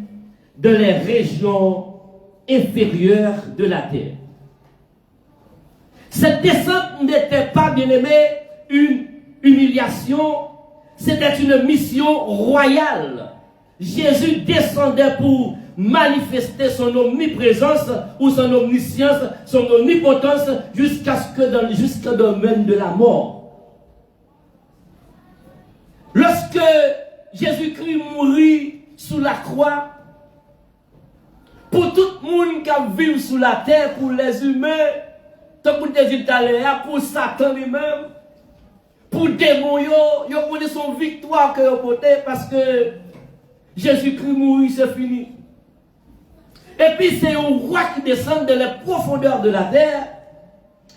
dans les régions inférieures de la terre. Cette descente n'était pas, bien aimé, humiliation, c'était une mission royale. Jésus descendait pour manifester son omniprésence ou son omniscience, son omnipotence jusqu'à ce que jusqu'au domaine de la mort. Lorsque Jésus-Christ mourit sous la croix, pour tout le monde qui vit sous la terre, pour les humains, tant que vous dit pour Satan lui-même, pour les démons, ils ont donné son victoire que vous portez parce que Jésus-Christ mourit, c'est fini. Et puis c'est un roi qui descend de les profondeurs de la terre,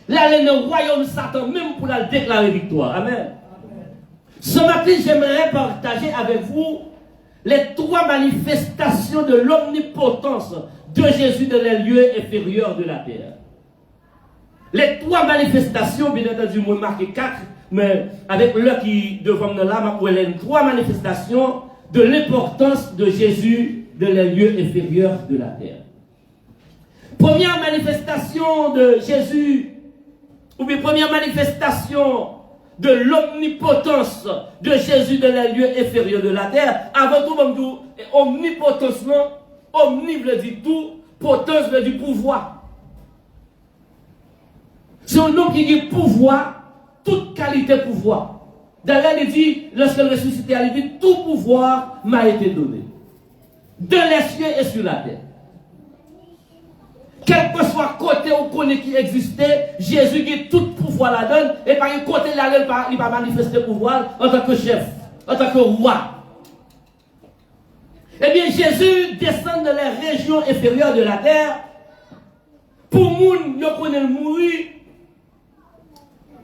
là il est dans le royaume de Satan même pour la déclarer victoire. Amen. Ce matin, j'aimerais partager avec vous les 3 manifestations de l'omnipotence de Jésus dans les lieux inférieurs de la terre. Les 3 manifestations, bien entendu, moi marqué 4, mais avec l'heure qui devant nous là, les 3 manifestations de l'importance de Jésus dans les lieux inférieurs de la terre. Première manifestation de Jésus, ou bien première manifestation de l'omnipotence de Jésus dans les lieux inférieurs de la terre. Avant tout, omnipotence, non? Omni veut dire tout, potence veut dire pouvoir. C'est un nom qui dit pouvoir, toute qualité pouvoir. D'ailleurs, il dit, lorsqu'il ressuscité, il dit, tout pouvoir m'a été donné. De les cieux et sur la terre. Quel que soit côté ou côté qui existait, Jésus qui tout pouvoir la donne, et par un côté il va manifester pouvoir en tant que chef, en tant que roi. Eh bien, Jésus descend dans les régions inférieures de la terre. Pour nous, nous connaissons mourir.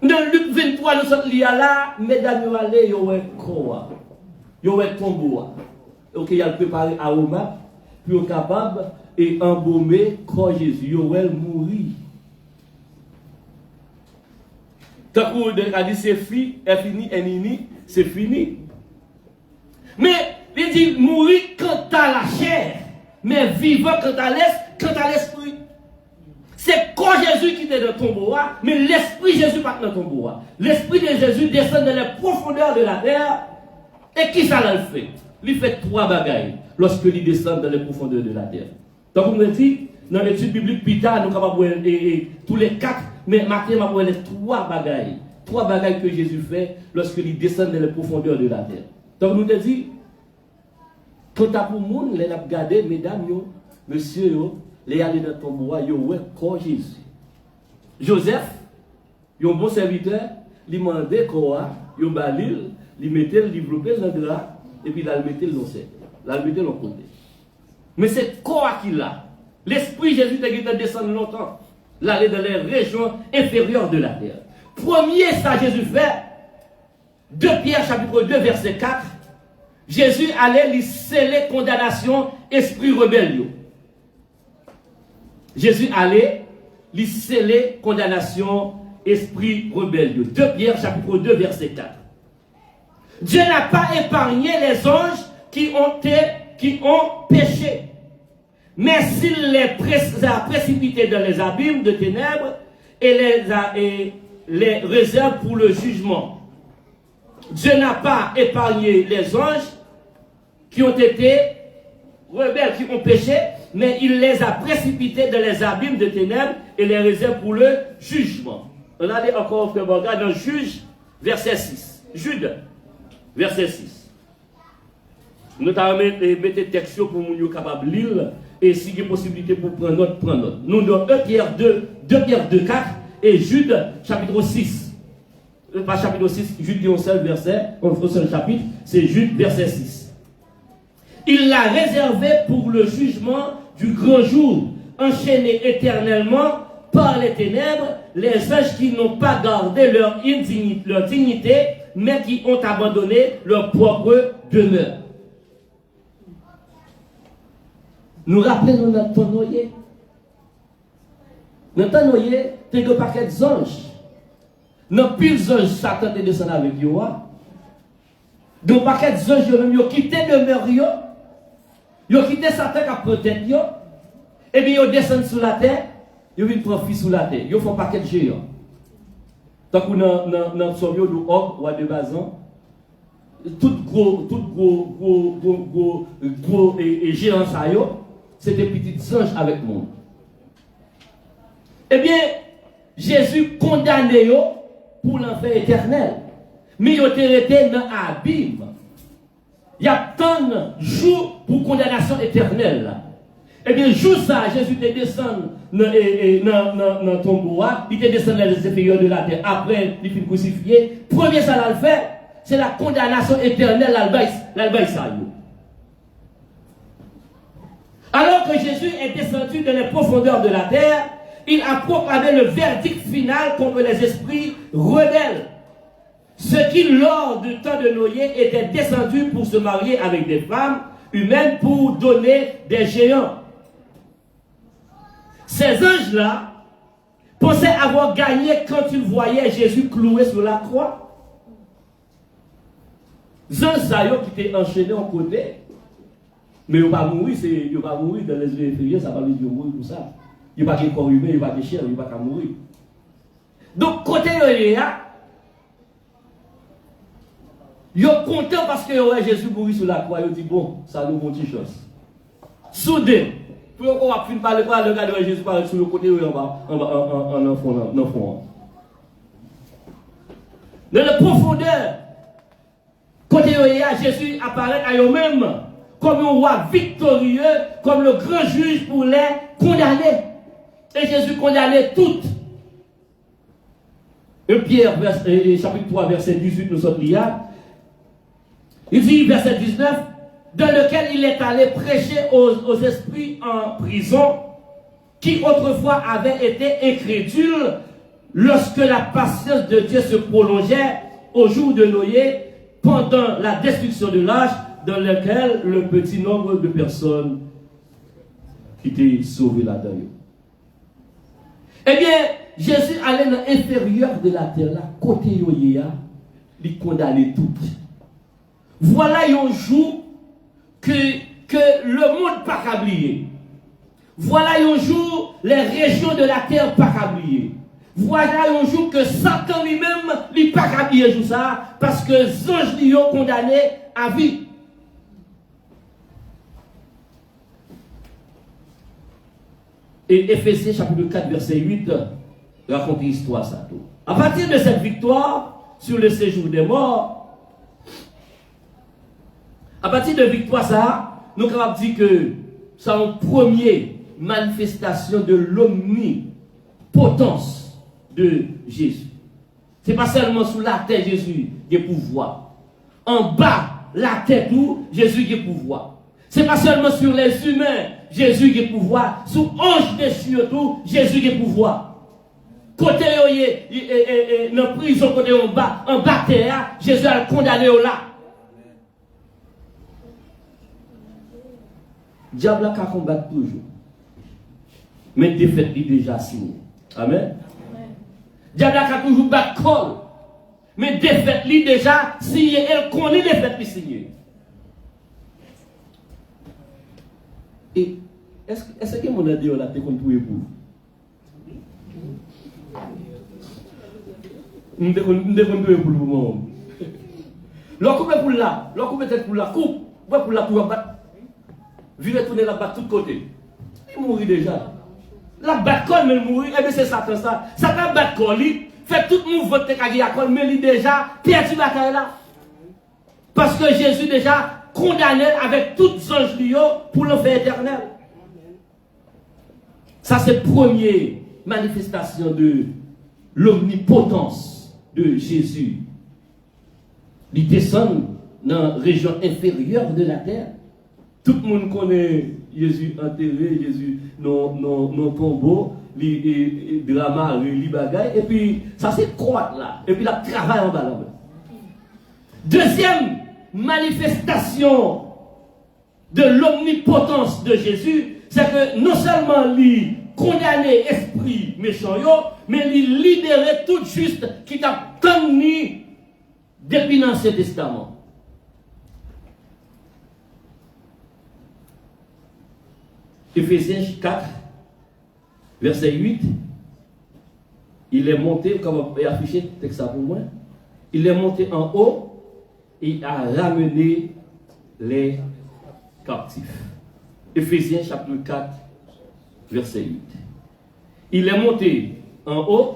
Dans Luc 23, nous sommes liés là, mesdames, nous allons, nous avons quoi? Nous avons tombeau. Ok, il a préparé à Oma, puis on est capable et embaumer quand Jésus Yoel mourir. Quand on a dit c'est fini, c'est fini. Mais il dit mourir quand à la chair, mais vivant quand à l'esprit. C'est quand Jésus qui était dans ton tombeau, mais l'esprit Jésus pas dans ton tombeau. L'esprit de Jésus descend dans les profondeurs de la terre. Et qui ça l'a fait? Il fait 3 bagailles lorsque il descend dans les profondeurs de la terre. Donc, vous me dites, dans l'étude biblique, Pita, nous sommes capables de tous les 4, mais maintenant, nous avons les 3 bagailles. 3 bagailles que Jésus fait lorsqu'il descend dans les profondeurs de la terre. Donc, nous te dit, quand tu as pour le monde, les a gardé, mesdames, monsieur, les aller dans ton bois, ouais, quand Jésus. Joseph, un bon serviteur, il m'a demandé quoi, il m'a dit, il mettait le développé dans le drap, et puis il a mettait le cercle. Il a mettait le côté. Mais c'est quoi qu'il a? L'esprit Jésus t'a descendu longtemps. L'aller dans les régions inférieures de la terre. Premier, ça Jésus fait. 2 Pierre chapitre 2 verset 4. Jésus allait lui sceller condamnation, esprit rébellion. Jésus allait lui sceller condamnation, esprit rébellion. 2 Pierre chapitre 2 verset 4. Dieu n'a pas épargné les anges qui ont péché. Mais s'il les a précipités dans les abîmes de ténèbres et les réserve pour le jugement. Dieu n'a pas épargné les anges qui ont été rebelles, qui ont péché, mais il les a précipités dans les abîmes de ténèbres et les réserve pour le jugement. On a dit encore, frère Borga, dans Juge, verset 6. Jude, verset 6. Nous avons mis texte pour nous capables de lire et si il y a possibilité pour prendre note, prendre note. Nous donnons 2 Pierre 2, 4 et Jude chapitre 6. Pas chapitre 6, Jude un seul verset, un seul chapitre, c'est Jude verset 6. Il l'a réservé pour le jugement du grand jour, enchaîné éternellement par les ténèbres, les anges qui n'ont pas gardé leur dignité, mais qui ont abandonné leur propre demeure. Nous rappelons notre temps noyé. Notre temps noyé, tu as un paquet d'anges. Nos pires anges, Satan te descend avec eux. Donc, paquet d'anges, ils ont quitté demeure, ils ont quitté Satan qui a protégé, et bien ils descendent sur la terre, ils viennent prendre fils sur la terre, ils font paquet de géants. Tant qu'on a dans Somio de Hop, roi de Bazan, tout gros et géant ça c'était petits anges avec nous. Eh bien, Jésus condamné pour l'enfer éternel. Mais il était dans l'abîme. Il y a tant de jours pour condamnation éternelle. Eh bien, jour ça, Jésus était descendu dans le tombeau, il était descendu dans les inférieurs de la terre. Après, il fut crucifié. Premier, ça l'a fait, c'est la condamnation éternelle, l'albaïsaï. Alors que Jésus est descendu dans les profondeurs de la terre, il a proclamé le verdict final contre les esprits rebelles. Ceux qui, lors du temps de Noé, étaient descendus pour se marier avec des femmes humaines pour donner des géants. Ces anges-là pensaient avoir gagné quand ils voyaient Jésus cloué sur la croix. Les anges qui étaient enchaînés en côté, mais ils ne vont pas mourir, ils vont pas mourir dans les yeux inférieurs, ça va les dire mourir pour ça. Il n'y a pas de corps humain, il n'y a pas de chair, il n'y a pas de mourir. Donc, côté ils sont contents parce que Jésus mourit sur la croix. Ils disent, bon, ça nous montre une chose. Soudain, pour qu'on va finir par le gars de Jésus par sur le côté en bas, en fond. Dans la profondeur, côté Jésus apparaît à eux-mêmes comme un roi victorieux, comme le grand juge pour les condamner. Et Jésus condamnait toutes. Et Pierre, chapitre 3, verset 18, nous sommes là. Il dit, verset 19, dans lequel il est allé prêcher aux esprits en prison, qui autrefois avaient été incrédules lorsque la patience de Dieu se prolongeait au jour de Noé, pendant la destruction de l'âge, dans lequel le petit nombre de personnes qui étaient sauvées là-dedans. Eh bien, Jésus allait dans l'intérieur de la terre, là, côté Yoyéa, il condamnait toutes. Voilà un jour que le monde n'a pas oublié. Voilà un jour les régions de la terre n'ont pas oublié. Voilà un jour que Satan lui-même n'a pas oublié tout ça parce que les anges lui ont condamné à vie. Et Éphésiens chapitre 4 verset 8 raconte l'histoire ça tout. À partir de cette victoire sur le séjour des morts, à partir de victoire ça, nous sommes capables de dire que c'est une première manifestation de l'omnipotence de Jésus. Ce n'est pas seulement sous la terre Jésus qui a pouvoir. En bas, la terre tout, Jésus qui a pouvoir. Ce n'est pas seulement sur les humains, Jésus qui a pouvoir. Sous ange déchus tout, Jésus qui a pouvoir. Côté dans la prison, côté en bas terre, Jésus a condamné au là. Diable a combattre toujours. Mais défaite est déjà signée. Amen. Diable a toujours battre col. Mais défaite est déjà signée. Elle connaît défaite est signée. Et est-ce que mon adieu là te compte pour vous? Nous devons pour le moment. L'occupé pour là, l'occupé peut-être pour la coupe, pour la pour battre. Vivre tourner la batte de tous côtés. Il mourit déjà. La batte colle, mais il mourit. Eh bien, c'est Satan ça. Satan batte colle, fait tout le monde voter qu'il y a colle, mais il déjà perdu la bataille là. Parce que Jésus déjà condamné avec toutes les anges pour l'enfer éternel. Ça, c'est la première manifestation de l'omnipotence de Jésus. Il descend dans la région inférieure de la terre. Tout le monde connaît Jésus enterré, Jésus non tombeau, les drama, les bagailles, et puis ça c'est croate là, et puis la travail en bas là. Deuxième manifestation de l'omnipotence de Jésus, c'est que non seulement il condamné esprit méchant, mais il libérait tout juste qui t'a tenu depuis l'Ancien Testament. Éphésiens 4, verset 8, il est monté, comme on peut afficher texte ça pour moi, il est monté en haut et a ramené les captifs. Éphésiens chapitre 4, verset 8. Il est monté en haut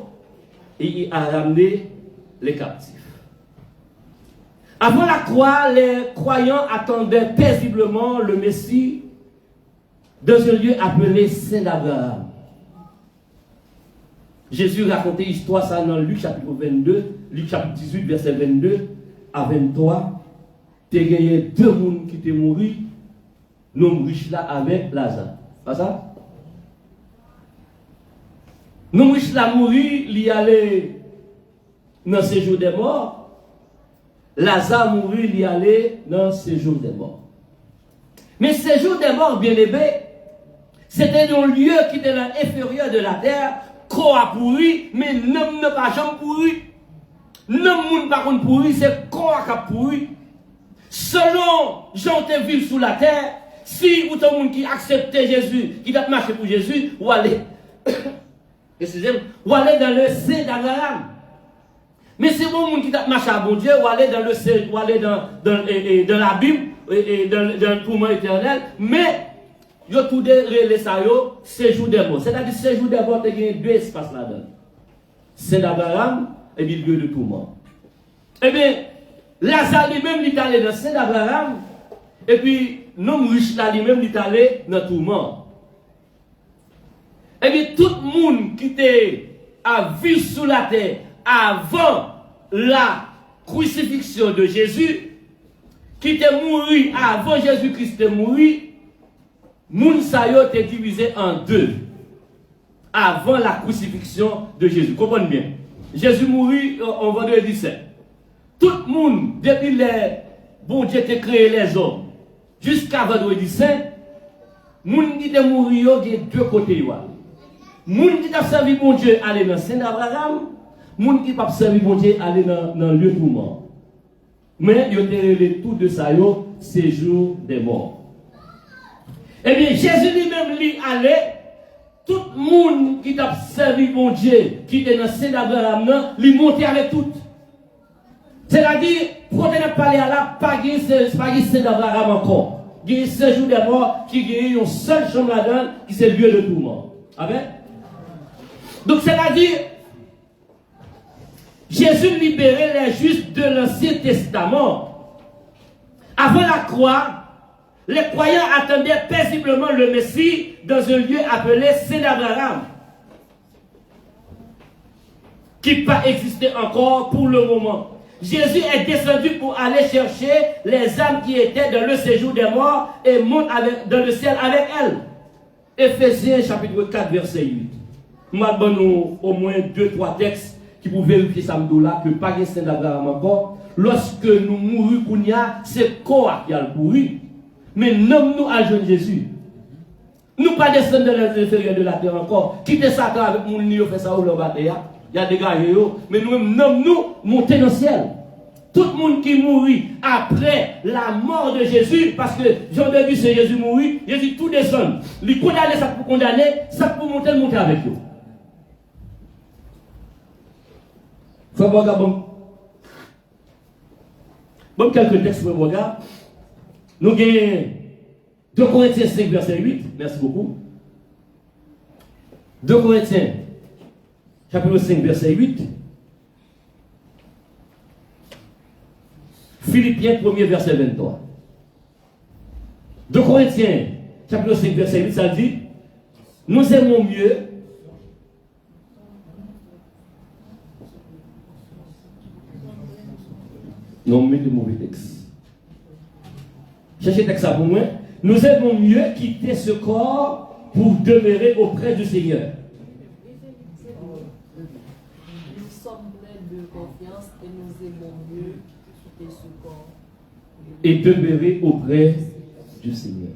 et il a ramené les captifs. Avant la croix, les croyants attendaient paisiblement le Messie dans un lieu appelé Saint d'Abraham. Jésus racontait l'histoire ça dans Luc chapitre 22, Luc chapitre 18, verset 22 à 23. Il y a gagné 2 personnes qui étaient morts, l'homme riche là avec Lazare. Pas ça? L'homme riche là mourit, il allait dans le séjour des morts. Lazare mourit, il allait dans le séjour des morts. Mais ce séjour des morts, bien aimé, c'était un lieu qui était dans l'inférieur de la terre, quoi pourri, mais n'homme n'a pas jamais pourri. N'homme n'a pas pourri, c'est quoi qui a pourri. Selon gens qui vivent sous la terre, si vous avez qui acceptait Jésus, qui a marché pour Jésus, ou aller, excusez-moi, ou aller dans le sein d'Abraham. Mais c'est bon monde qui a marché à bon Dieu, ou aller dans le sein, ou aller dans la Bible, et dans le tourment éternel, mais yo tout relé ça yo séjour des morts. C'est-à-dire séjour des morts, il y a 2 espaces là-dedans. Saint d'Abraham et puis lieu de tourment. Eh bien, Lazare lui-même il est allé dans Saint d'Abraham et puis l'homme riche là lui-même il est allé dans le tourment. Eh bien, tout le monde qui était à vivre sous la terre avant la crucifixion de Jésus, qui était mort avant Jésus-Christ est mort, moun sa yo était divisé en 2 avant la crucifixion de Jésus. Comprenez bien. Jésus mourit en vendredi 17. Tout le monde, depuis les bon Dieu a créé les hommes, jusqu'à vendredi saint, moun qui était mort, il y a 2 côtés. Moun qui a servi bon Dieu aller dans Saint d'Abraham, moun qui n'a servi bon Dieu aller dans le lieu de mort. Mais il y a tout de ça, séjour des morts. Eh bien, Jésus lui-même lui allait, tout le monde qui a servi bon Dieu, qui était dans Saint d'Abraham, lui montait avec tout. C'est-à-dire, pour ne pas aller à la, pas de Saint d'Abraham encore. Il y a un séjour des morts qui a une seule chambre là-dedans, qui c'est le lieu de tourment. Amen. Donc, c'est-à-dire, Jésus libérait les justes de l'Ancien Testament. Avant la croix, les croyants attendaient paisiblement le Messie dans un lieu appelé Saint d'Abraham, qui n'a pas existé encore pour le moment. Jésus est descendu pour aller chercher les âmes qui étaient dans le séjour des morts et monte dans le ciel avec elles. Éphésiens chapitre 4 verset 8. Moi, nous au moins 2-3 textes qui pour vérifier ça là que pas de Saint d'Abraham encore. Lorsque nous mourons, c'est quoi qui a le pourri. Mais nomme-nous à jeune Jésus. Nous pas descendre dans l'intérieur de la terre encore. Quittez Satan avec mon nid, fait ça ou le bataille. Il y a des gars, mais nous-mêmes, nomme-nous monter dans le ciel. Tout le monde qui mourit après la mort de Jésus, parce que Jean de c'est Jésus mourit, Jésus tout descend. Il condamne ça pour condamner, ça pour monter avec eux. Faut regarder bon quelques textes pour regarder. Nous avons 2 Corinthiens 5 verset 8. Merci beaucoup. 2 Corinthiens chapitre 5 verset 8. Philippiens 1er verset 23. 2 Corinthiens chapitre 5 verset 8, ça dit, nous aimons mieux non mais de mauvais texte. Cherchez texte ça pour moi. Nous aimons mieux quitter ce corps pour demeurer auprès du Seigneur.
Nous sommes pleins de confiance et nous aimons mieux quitter ce corps
et demeurer auprès du Seigneur.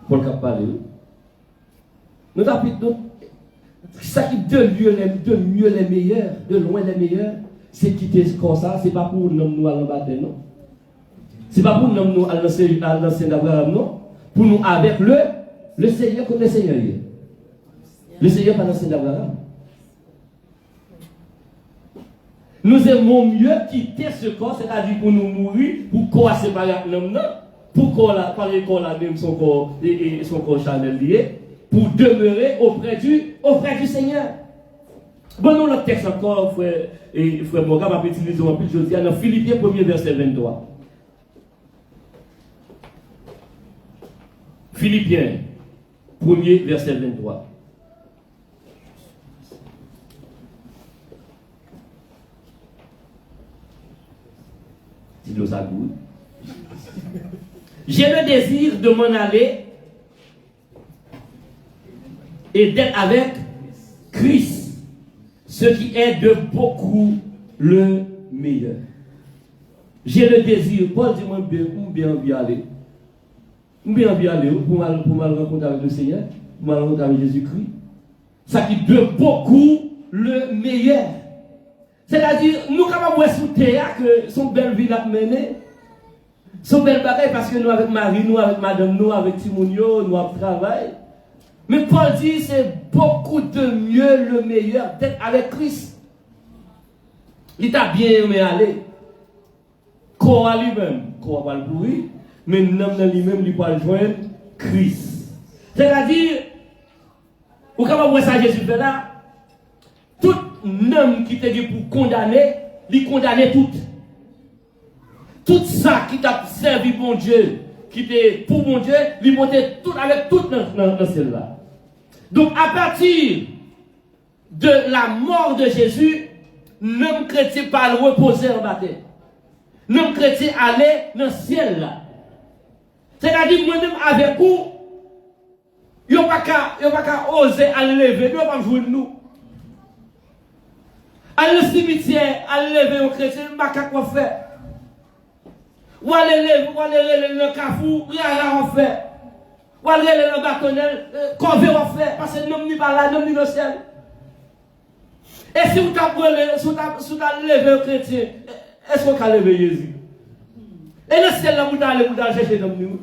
Pour le parler. Nous avons ça qui de mieux les meilleurs, de loin les meilleurs, c'est quitter ce corps ça, c'est pas pour nous aller en bataille, non. C'est pas pour nous aller dans l'ancien d'Abraham, non. Pour nous avec le Seigneur comme le Seigneur. Le Seigneur pas l'ancien d'Abraham. Nous aimons mieux quitter ce corps, c'est-à-dire pour nous mourir, pour corps séparer avec l'homme, pour corps là, par le corps là même son corps et son corps charnel lié, pour demeurer auprès du Seigneur. Bon, nous, le texte encore, frère Morgan, va utiliser un peu, je dis, dans Philippiens 1er verset 23. Philippiens 1er verset 23. J'ai le désir de m'en aller et d'être avec Christ, ce qui est de beaucoup le meilleur. J'ai le désir, Paul dit moi bien envie aller. Bien envie aller pour mal rencontrer avec le Seigneur, pour mal rencontrer avec Jésus-Christ. Ça qui est de beaucoup le meilleur. C'est-à-dire, nous capables de sous terre que son belle vie l'a mené. Son belle bagaille parce que nous avec Marie, nous avec madame, nous avec Timonio, nous avons travail. Mais Paul dit c'est beaucoup de mieux le meilleur d'être avec Christ. Il t'a bien aimé aller. Quoi lui-même, quoi pas le bruit, mais l'homme lui-même il peut joindre Christ. C'est-à-dire, vous capable de voir ça Jésus fait là. Tout homme qui était pour condamner, il condamnait tout. Tout ça qui t'a servi bon Dieu, qui était pour bon Dieu, il montait tout avec tout dans celle-là. Donc à partir de la mort de Jésus, l'homme chrétien pas le reposer en bataille. L'homme chrétien allait dans le ciel là. C'est-à-dire moi-même avec vous, il n'y a pas qu'à oser aller lever, il n'y a pas jouer de nous. Aller au cimetière, aller lever aux chrétiens, il n'y a pas quoi faire. Ou aller lever le cafou, rien à faire. Ou aller lever le bâtonnel, qu'on veut faire, parce que nous n'y pas là, nous n'y dans le ciel. Et si vous avez levé aux chrétiens, est-ce qu'on a levé Jésus? Et le ciel là, vous allez chercher dans nous.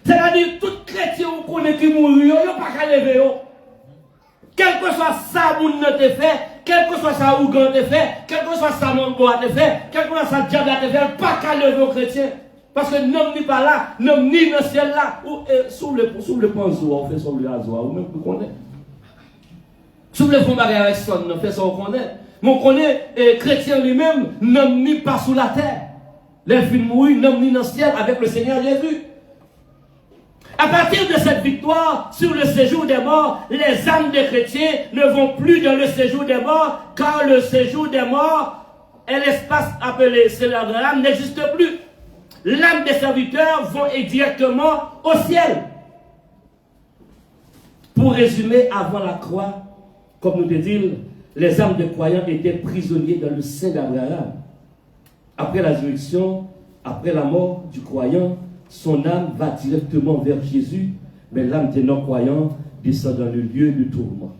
C'est-à-dire, tout chrétien vous connaît qui mourit, il n'y a pas qu'à lever. Quel que soit ça, vous ne te fait, quel que soit ça, vous te fait, quel que soit ça, mon bois te fait, quel que soit ça, diable te fait, pas qu'à lever aux chrétiens. Parce que nous n'est pas là, nous ni dans le ciel là, ou sous le panzo, on fait sur le rasoir, ou même vous connaissez. Sous le fond barrière avec son, on fait ça, on connaît. Mais on connaît, chrétien lui-même, nous ni pas sous la terre. Les filles mourir, nous ni dans le ciel avec le Seigneur Jésus. À partir de cette victoire sur le séjour des morts, les âmes des chrétiens ne vont plus dans le séjour des morts, car le séjour des morts et l'espace appelé célèbre de l'âme n'existe plus. L'âme des serviteurs vont directement au ciel. Pour résumer, avant la croix, comme nous le disons, les âmes des croyants étaient prisonniers dans le sein d'Abraham. Après la résurrection, après la mort du croyant, son âme va directement vers Jésus, mais l'âme des non-croyants descend dans le lieu de tourment.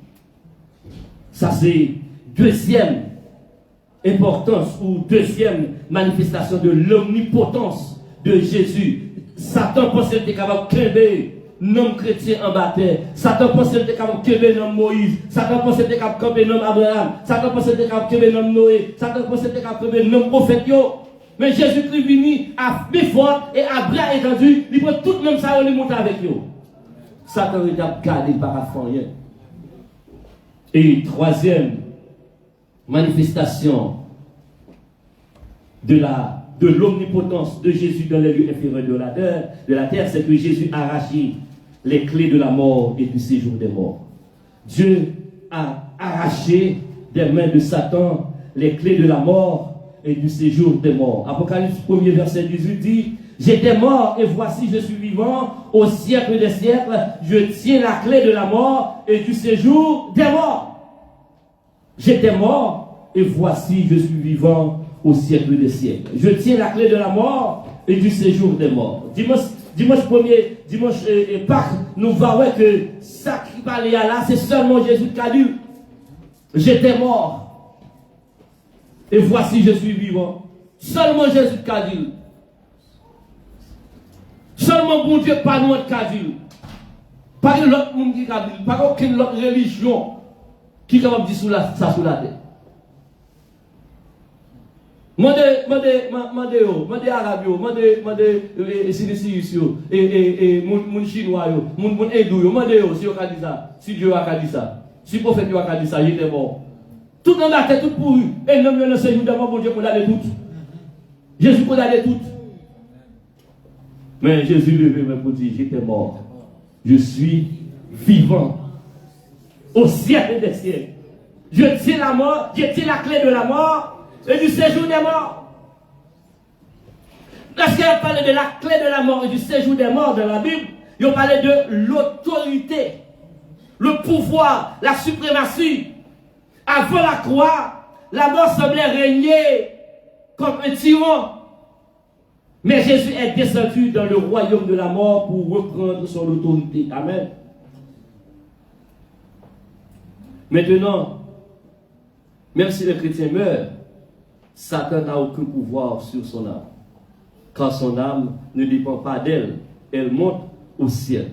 Ça, c'est deuxième importance ou deuxième manifestation de l'omnipotence de Jésus. Satan pensait qu'il était capable de créer l'homme chrétien en bataille. Satan pensait qu'il était capable de créer l'homme Moïse. Satan pensait qu'il était capable de créer l'homme Abraham. Satan pensait qu'il était capable de créer l'homme Noé. Satan pensait qu'il était capable de créer l'homme prophète. Mais Jésus-Christ venu à plus fort et à bras étendu, il peut tout le monde ça et monter avec eux. Satan est gardé par rien. Et troisième manifestation de l'omnipotence de Jésus dans les lieux inférieurs de la terre, c'est que Jésus a arraché les clés de la mort et du séjour des morts. Dieu a arraché des mains de Satan les clés de la mort et du séjour des morts. Apocalypse 1er verset 18 dit: j'étais mort et voici je suis vivant au siècle des siècles, je tiens la clé de la mort et du séjour des morts. J'étais mort et voici je suis vivant au siècle des siècles. Je tiens la clé de la mort et du séjour des morts. Dimanche premier, Pâques, nous voyons que ça qui parlait là, c'est seulement Jésus qui a dit: j'étais mort. Et voici, je suis vivant. Seulement Jésus qui a dit. Seulement bon Dieu, pas nous qui a dit. Pas l'autre monde qui a dit. Pas aucune autre religion qui est capable de dire ça sous la tête. Mandez Arabio, mandez Sinisio, et mon chinois, mon hindou, mandez si on a dit ça, si Dieu a dit ça, si le prophète a dit ça, il était mort. Tout dans la tête, tout pourri. Et l'homme le Seigneur d'abord, bon Dieu, pour d'aller tout. Jésus pour d'aller tout. Mais Jésus levé même pour dire, j'étais mort. Je suis vivant. Au siècle des siècles. Je tiens la mort, je tiens la clé de la mort et du séjour des morts. Lorsqu'il a parlé de la clé de la mort et du séjour des morts dans la Bible, il a parlé de l'autorité, le pouvoir, la suprématie. Avant la croix, la mort semblait régner comme un tyran. Mais Jésus est descendu dans le royaume de la mort pour reprendre son autorité. Amen. Maintenant, même si le chrétien meurt, Satan n'a aucun pouvoir sur son âme. Car son âme ne dépend pas d'elle. Elle monte au ciel.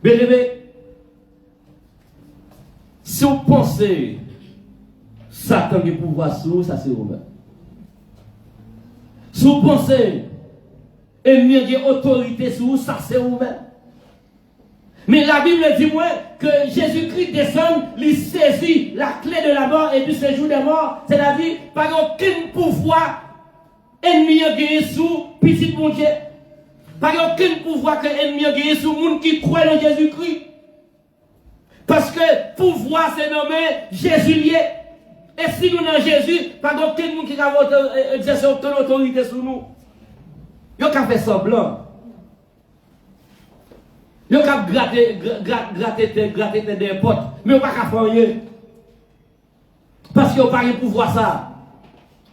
Bien aimé, si vous pensez Satan a pouvoir sur vous, ça c'est vous-même. Si vous pensez ennemi a autorité sur vous, ça c'est vous-même. Mais la Bible dit moi que Jésus-Christ descend, il saisit la clé de la mort et du séjour des morts. C'est-à-dire, par aucun pouvoir ennemi a gagné sous petit bon Dieu. Par aucun pouvoir que l'ennemi a gagné sous le monde qui croit en Jésus-Christ. Parce que pouvoir c'est nommé Jésus lié. Et si nous avons Jésus, pas aucun monde qui a exercé aucune autorité sur nous. Il a fait semblant. Il a gratter des potes. Mais il n'a pas faire rien. Parce qu'il n'a pas de pouvoir ça.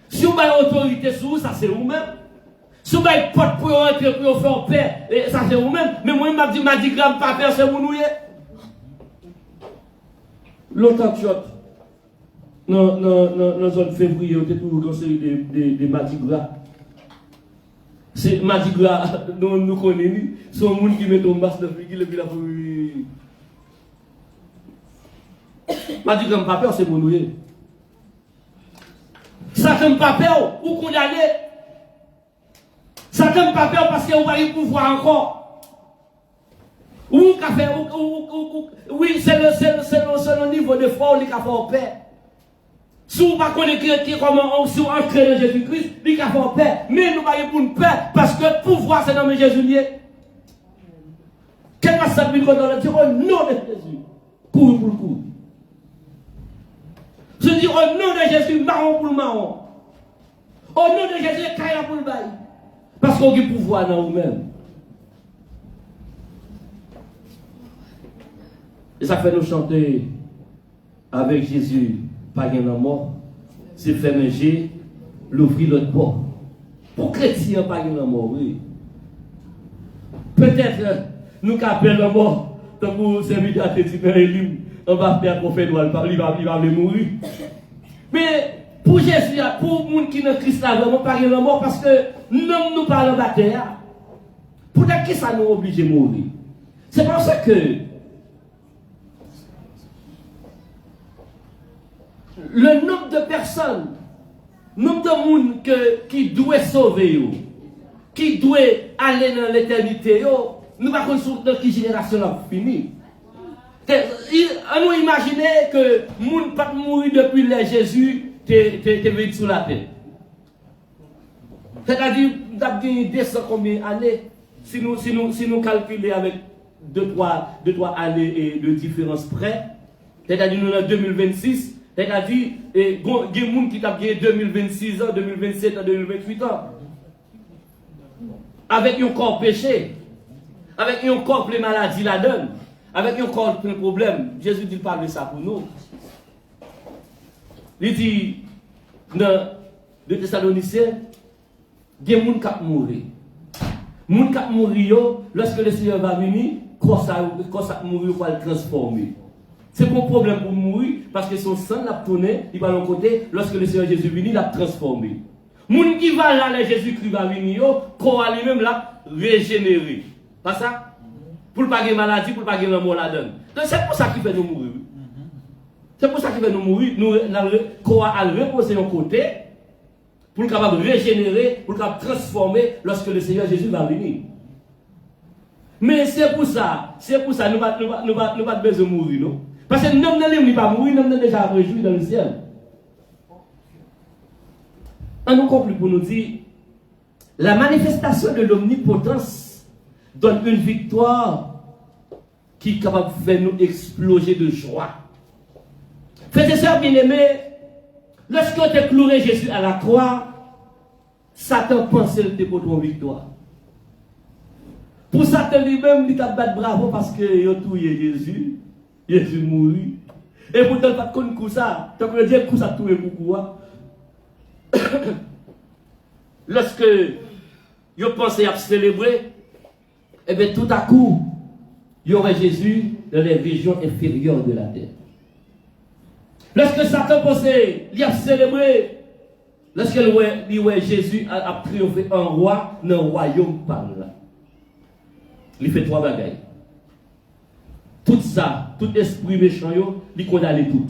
Si vous avez autorité sur vous, ça c'est vous-même. Si vous avez pote pour entrer, pour faire paix, ça c'est vous-même. Mais moi, je m'a dit gramme pas faire, c'est vous nous. Longtemps que dans la zone février, on était toujours dans des Mardi Gras. C'est Mardi Gras, nous connaissons, c'est un monde qui met un masque de fille qui le la famille. Mardi Gras, pas peur, c'est mon noué. Ça ne pas peur, ou condamné. Ça ne pas peur parce que vous n'avez pas pouvoir encore. Oui, c'est le niveau de foi où il a fait paix. Si vous ne connaissez pas comment si vous entrez dans Jésus-Christ, il a fait paix. Mais nous n'avons pas une paix parce que le pouvoir c'est dans Jésus. Quel va s'appuyer quand on dit au nom de Jésus? Cours pour le coup. Je dis au nom de Jésus, marron pour le marron. Au nom de Jésus, caïa pour le bail. Parce qu'on a du pouvoir dans vous-même. Et ça fait nous chanter avec Jésus, pas gain la mort, c'est faire manger, l'ouvrir l'autre porte. Pour chrétien, pas gain la mort, oui. Peut-être, nous qu'appelle la mort, tant pour servir à Tétina et lui, on va faire qu'on fait droit, il va mourir. Mais pour Jésus, pour les gens qui ne Christ là, vraiment pas gain la mort, parce que nous parlons de la terre. Pour qui ça nous oblige de mourir? C'est pour ça que le nombre de personnes, nombre de monde qui doit sauver, qui doit aller dans l'éternité, nous ne savons pas dans quelle génération a fini. On imagine que les gens ne peuvent pas mourir depuis que Jésus est venu sur la terre. C'est-à-dire, nous avons 200 combien d'années, si nous calculons avec 2-3 années de différence près, c'est-à-dire nous sommes en 2026, c'est-à-dire, il y a des gens qui ont gagné 2026 ans, 2027 ans, 2028 ans. Avec un corps péché, avec un corps plein de maladies la donne, avec un corps plein de problèmes. Jésus dit pas de ça pour nous. Il dit, dans 2 Thessaloniciens, il y a des gens qui vont mourir. Les gens qui vont mourir, lorsque le Seigneur va venir, quand ça mourir, il va le transformer. C'est pas un problème pour mourir, parce que son sang l'a tourné, il va de l'autre côté, lorsque le Seigneur Jésus vient, il l'a transformé. Les gens qui va là, Jésus-Christ va venir, qu'on va lui-même là, régénérer. Pas ça? Pour ne pas avoir maladie, pour ne pas avoir la mort là-dedans. Donc c'est pour ça qu'il fait nous mourir. C'est pour ça qu'il fait nous mourir. Nous, qu'on va le reposer d'un côté, pour capable régénérer, pour capable transformer lorsque le Seigneur Jésus va venir. Mais c'est pour ça, nous pas besoin de mourir, non? Parce que nous n'allons pas mourir, nous sommes déjà réjouis dans le ciel. On nous conclut pour nous dire, la manifestation de l'omnipotence donne une victoire qui est capable de faire nous exploser de joie. Frères et sœurs bien-aimés, lorsqu'on a cloué Jésus à la croix, Satan pensait le pour ton victoire. Pour Satan lui-même, il t'a battu bravo parce qu'il a tué Jésus. Jésus mourit. Et pourtant, il n'a pas de ça. Tu peux dire que ça a tué pourquoi. Lorsque il pensait à célébrer, et bien tout à coup, il y aurait Jésus dans les régions inférieures de la terre. Lorsque Satan pensait à célébrer, lorsque Jésus a triomphé un roi dans le royaume par là. Il fait 3 bagailles. Tout ça, tout esprit méchant, il condamne tout.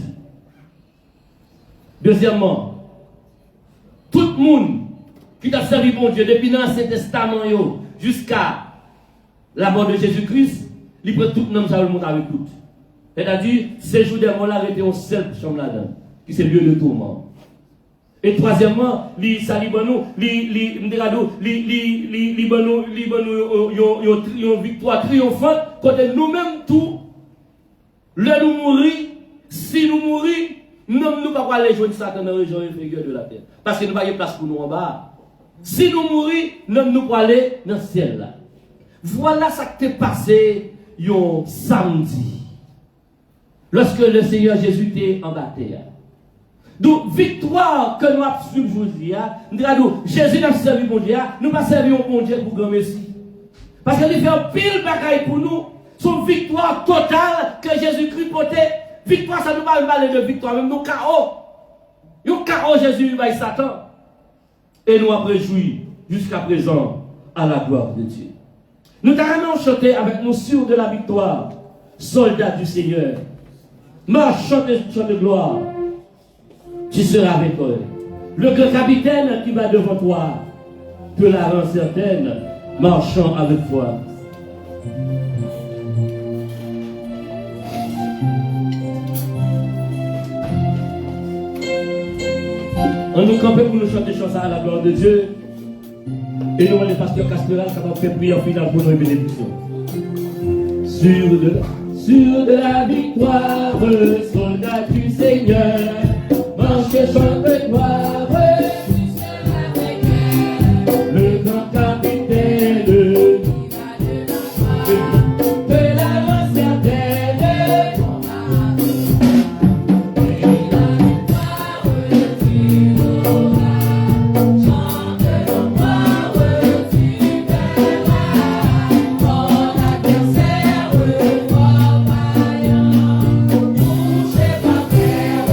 Deuxièmement, tout le monde qui a servi bon Dieu depuis l'Ancien Testament jusqu'à la mort de Jésus-Christ, il prend tout le monde avec tout. C'est-à-dire, ces jours des morts là étaient en seule chambre là-dedans, qui c'est lieu de tourment. Et troisièmement, une victoire triomphante, quand nous-mêmes tout, nous mourir, si nous mourir, nous ne pouvons pas aller jouer Satan dans la région inférieure de la terre. Parce que nous n'avons pas de place pour nous en bas. Si nous mourir, nous ne pouvons pas aller dans le ciel là. Voilà ce qui est passé un samedi. Lorsque le Seigneur Jésus était en bataille. Donc, victoire que nous avons suivi aujourd'hui, nous Jésus n'a servi pour Dieu, nous pas servi au bon Dieu pour grand Messie. Parce qu'il fait un pile bagaille pour nous, son victoire totale que Jésus-Christ portait. Victoire, ça nous va parler de victoire, même nous chaos. Nous chaos, Jésus va Satan. Et nous avons réjoui jusqu'à présent à la gloire de Dieu. Nous avons chanté avec nous sûrs de la victoire, soldats du Seigneur. Marche, chante de gloire. Tu seras avec eux. Le grand capitaine qui va devant toi te la rend certaine, marchant avec toi. On nous campe pour nous chanter chanson à la gloire de Dieu. Et nous, les pasteurs Casteral, ça va faire prière finale pour nos bénédictions. Sur de la victoire, soldat du Seigneur. Marche et chante de gloire, le grand capitaine de la rend certaine. Et la victoire tu auras, chante de gloire tu verras, ton adversaire fort vaillant, touché par terre.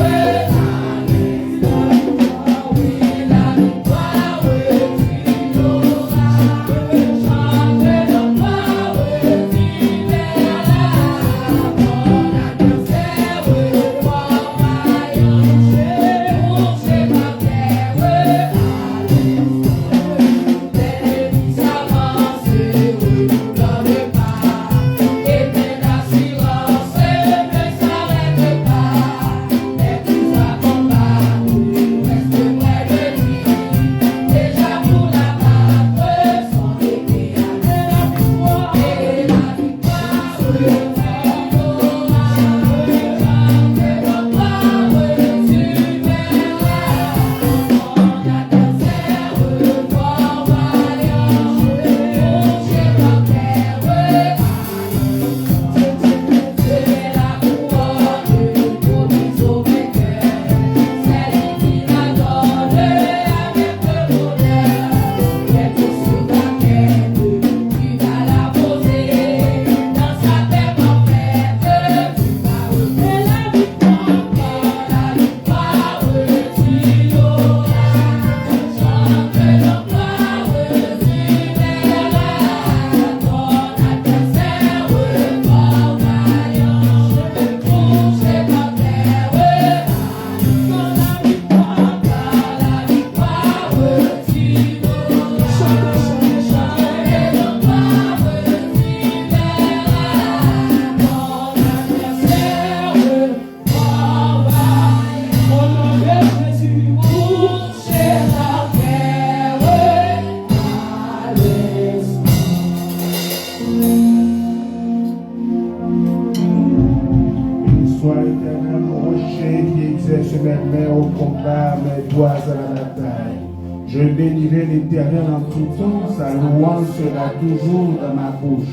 Je bénirai l'Éternel en tout temps, sa louange sera toujours dans ma bouche.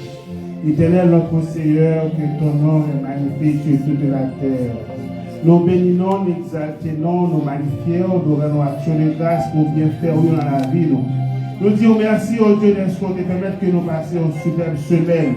Éternel notre Seigneur, que ton nom est magnifique sur toute la terre. Nous bénissons, nous exaltons, nous magnifions, nous rendons action de grâce pour bien faire dans la vie. Nous disons merci au Dieu d'être de permettre que nous passions une superbe semaine.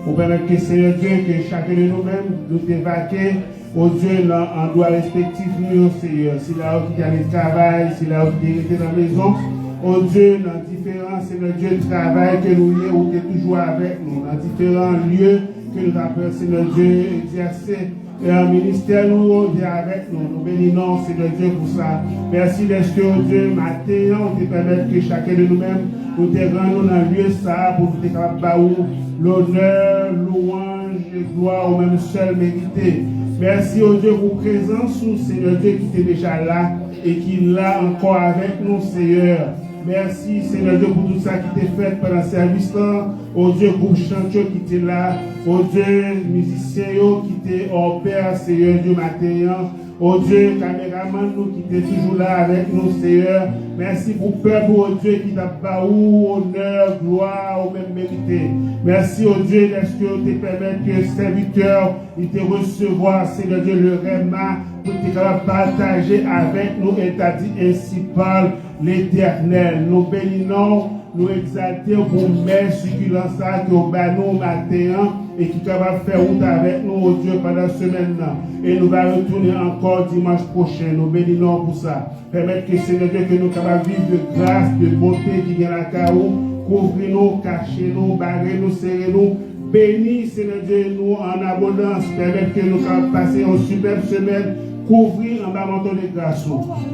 Pour permettre que Seigneur Dieu, que chacun de nous-mêmes, nous évacuer au Dieu en droit respectif, nous, Seigneur. Si là où qui a le travail, si là où qui était dans la maison, au Dieu, dans différents, Seigneur Dieu, travail que nous y ou qui est toujours avec nous, dans différents lieux que nous appelons, Seigneur Dieu, exercer. Et un ministère, nous, on est avec nous. Nous bénissons, Seigneur Dieu, pour ça. Merci d'être que Dieu, matin, on te permet que chacun de nous-mêmes, nous te rendons dans le lieu ça, pour nous être capables de l'honneur, louange et gloire au même seul mérité. Merci au Dieu pour présence, Seigneur Dieu, qui était déjà là et qui est là encore avec nous, Seigneur. Merci, Seigneur Dieu, pour tout ça qui t'est fait pendant le service-là. Au Dieu, groupe chanteur qui était là. Au Dieu, musicien qui était au Père, Seigneur Dieu, matin. Au Dieu, caméraman, nous qui était toujours là avec nous, Seigneur. Merci pour peuple, au Dieu, qui t'a baou, honneur, gloire, au même mérité. Merci au Dieu, est-ce que tu permets que le serviteur, il te recevoir, Seigneur Dieu, le réma, pour te partager avec nous et t'as dit ainsi parle l'Éternel. Nous bénissons, nous exaltons pour mettre succulence que nous nous matin et qui va faire route avec nous, au Dieu, pendant ce semaine-là. Et nous allons retourner encore dimanche prochain. Nous bénissons pour ça. Permettre que Seigneur Dieu, que nous capables vivre de grâce, de bonté qui vient à la carreau, couvrir-nous, cacher-nous, barrer-nous, serrer-nous. Bénis, Seigneur Dieu, nous en abondance. Permettre que nous capables passer une superbe semaine. Couvrir en bas manteau de grâce.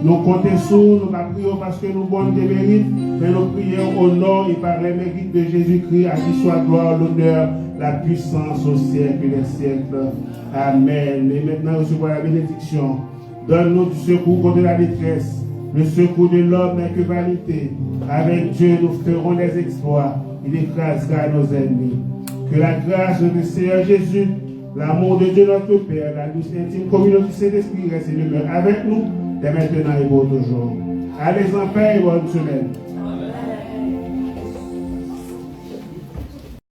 Nous comptons sur nous, nous prions parce que nous bonnes des mérites, mais nous prions au nom et par les mérites de Jésus-Christ, à qui soit gloire, l'honneur, la puissance au siècle des siècles. Amen. Et maintenant, recevons la bénédiction. Donne-nous du secours contre la détresse, le secours de l'homme n'est que vanité. Avec Dieu, nous ferons des exploits. Il écrasera nos ennemis. Que la grâce de Seigneur Jésus, l'amour de Dieu notre Père, la douce intime communion du Saint-Esprit reste et demeure avec nous, dès maintenant et pour toujours. Allez en paix et bonne semaine.